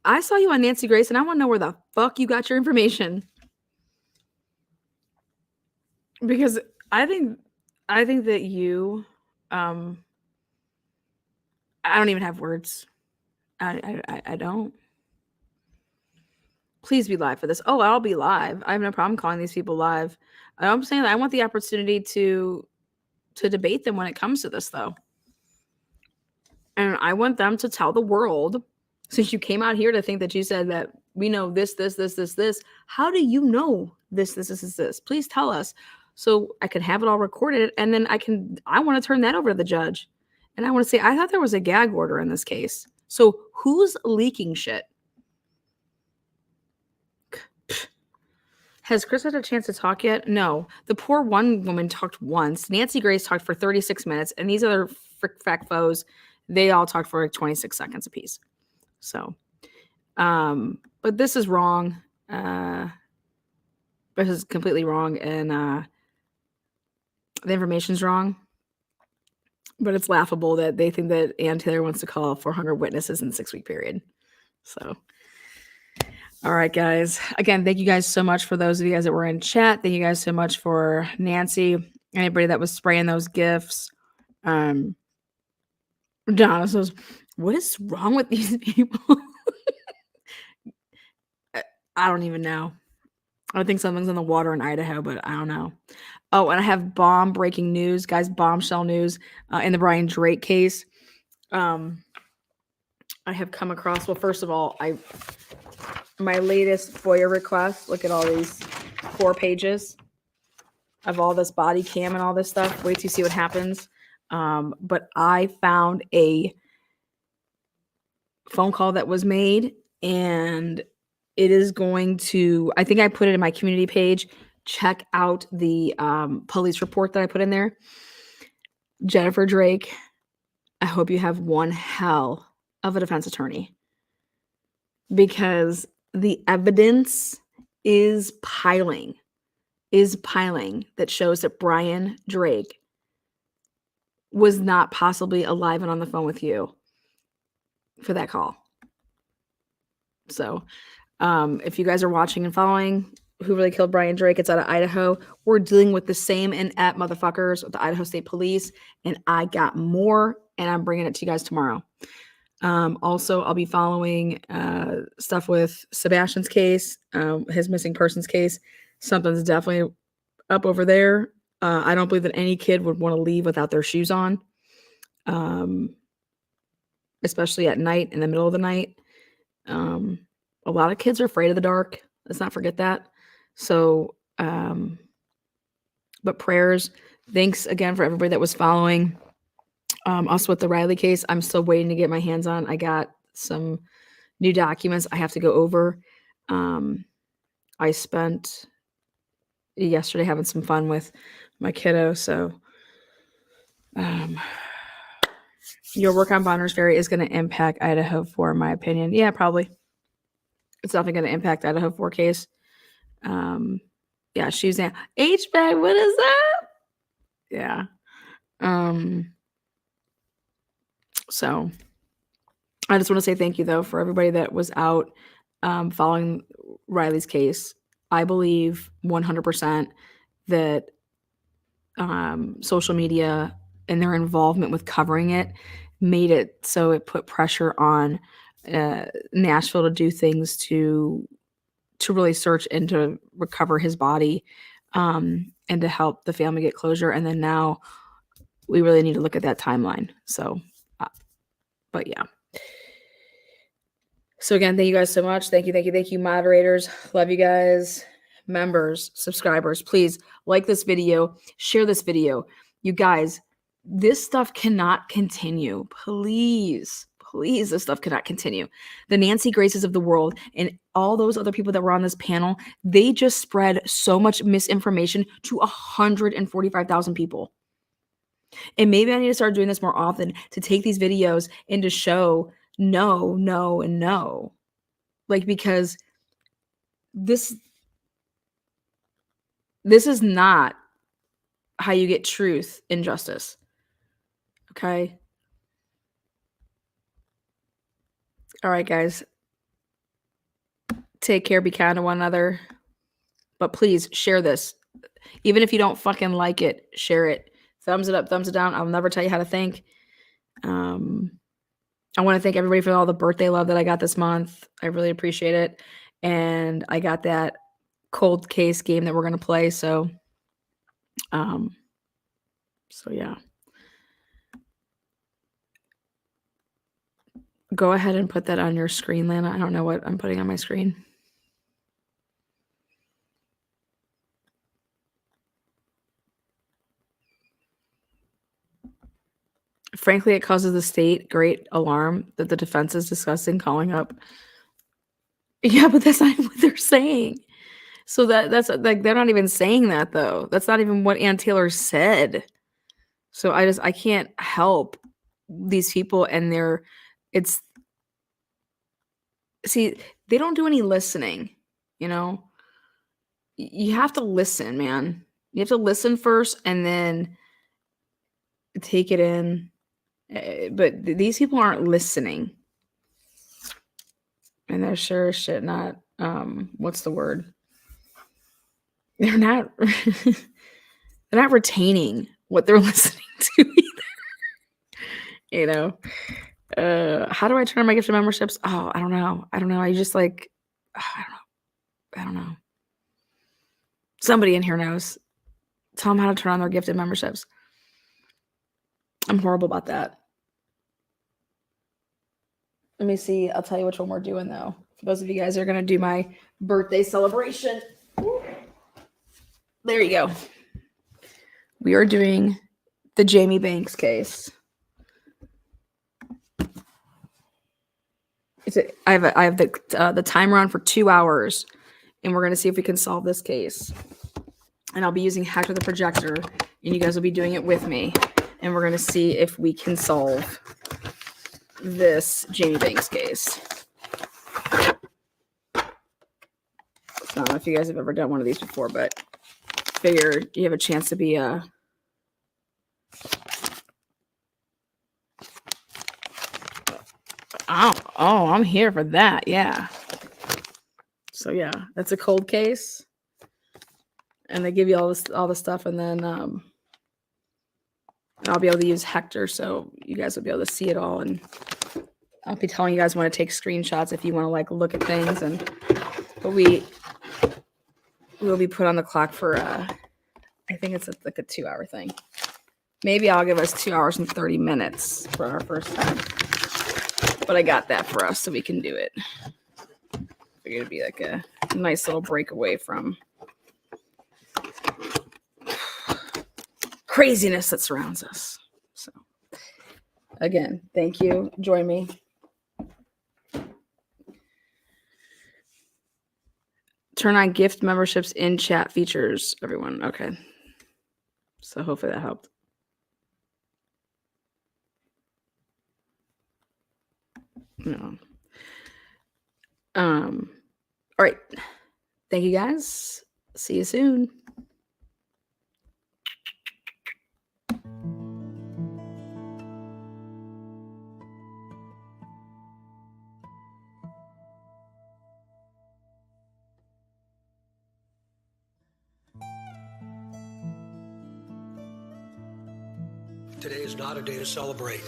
I saw you on Nancy Grace, and I want to know where the fuck you got your information. Because I think that you, I don't even have words. I don't. Please be live for this. Oh, I'll be live. I have no problem calling these people live. I'm saying that I want the opportunity to debate them when it comes to this, though. And I want them to tell the world, since you came out here to think that you said that we know this, how do you know this? Please tell us so I can have it all recorded. And then I want to turn that over to the judge. And I want to say, I thought there was a gag order in this case. So who's leaking shit? Has Chris had a chance to talk yet? No. The poor one woman talked once. Nancy Grace talked for 36 minutes. And these other fact foes, they all talked for like 26 seconds apiece. So, but this is wrong. This is completely wrong. And the information's wrong. But it's laughable that they think that Ann Taylor wants to call 400 witnesses in a 6-week period. So, all right, guys. Again, thank you guys so much for those of you guys that were in chat. Thank you guys so much for Nancy, anybody that was spraying those gifts. Donna says, what is wrong with these people? I don't even know. I think something's in the water in Idaho, but I don't know. Oh, and I have breaking news, guys, bombshell news in the Brian Drake case. I have come across, well, first of all, my latest FOIA request, look at all these 4 pages of all this body cam and all this stuff. Wait till you see what happens. But I found a phone call that was made, and it is going to, I think I put it in my community page. Check out the police report that I put in there. Jennifer Drake, I hope you have one hell of a defense attorney, because the evidence is piling that shows that Brian Drake was not possibly alive and on the phone with you for that call. So if you guys are watching and following Who Really Killed Brian Drake, it's out of Idaho. We're dealing with the same inept motherfuckers with the Idaho State Police, and I got more, and I'm bringing it to you guys tomorrow. Also, I'll be following stuff with Sebastian's case, his missing persons case. Something's definitely up over there. I don't believe that any kid would want to leave without their shoes on, especially at night, in the middle of the night. A lot of kids are afraid of the dark. Let's not forget that. So, but prayers. Thanks again for everybody that was following us with the Riley case. I'm still waiting to get my hands on. I got some new documents I have to go over. I spent yesterday having some fun with my kiddo. So, your work on Bonner's Ferry is going to impact Idaho4, in my opinion. Yeah, probably. It's definitely going to impact Idaho4 case. Yeah, she's in H-bag. What is that? Yeah. So I just want to say thank you though for everybody that was out following Riley's case. I believe 100% that social media and their involvement with covering it made it so it put pressure on Nashville to do things to really search and to recover his body and to help the family get closure. And then now we really need to look at that timeline. So, but yeah. So again, thank you guys so much. Thank you, moderators. Love you guys. Members, subscribers, please like this video, share this video. You guys, this stuff cannot continue. Please, this stuff cannot continue. The Nancy Graces of the world and all those other people that were on this panel, they just spread so much misinformation to 145,000 people. And maybe I need to start doing this more often to take these videos and to show no, no, and no. Like, because this is not how you get truth and justice. Okay? All right, guys. Take care. Be kind to one another. But please share this. Even if you don't fucking like it, share it. Thumbs it up, thumbs it down. I'll never tell you how to thank. I want to thank everybody for all the birthday love that I got this month. I really appreciate it. And I got that cold case game that we're going to play. So yeah. Go ahead and put that on your screen, Lana. I don't know what I'm putting on my screen. Frankly, it causes the state great alarm that the defense is discussing calling up. Yeah, but that's not what they're saying. So that's like, they're not even saying that though. That's not even what Ann Taylor said. So I can't help these people and see, they don't do any listening, you know? You have to listen, man. You have to listen first and then take it in. But these people aren't listening. And they're sure as shit not, what's the word? They're not retaining what they're listening to either. You know? How do I turn on my gifted memberships? Oh, I don't know. I just like, I don't know. Somebody in here knows. Tell them how to turn on their gifted memberships. I'm horrible about that. Let me see. I'll tell you which one we're doing, though. For those of you guys that are going to do my birthday celebration. There you go. We are doing the Jamie Banks case. I have the timer on for 2 hours, and we're going to see if we can solve this case. And I'll be using Hector the projector, and you guys will be doing it with me. And we're going to see if we can solve this Jamie Banks case. I don't know if you guys have ever done one of these before, but figure you have a chance to be a I'm here for that. Yeah. So yeah, that's a cold case. And they give you all the stuff, and then I'll be able to use Hector, so you guys will be able to see it all, and I'll be telling you guys when to take screenshots if you want to like look at things. And but we will be put on the clock for I think it's like a 2-hour thing. Maybe I'll give us 2 hours and 30 minutes for our first time. But I got that for us so we can do it. Figured it'd be like a nice little break away from craziness that surrounds us. So again, thank you. Join me. Turn on gift memberships in chat features, everyone. Okay. So hopefully that helped. No. All right. Thank you guys. See you soon. Today is not a day to celebrate.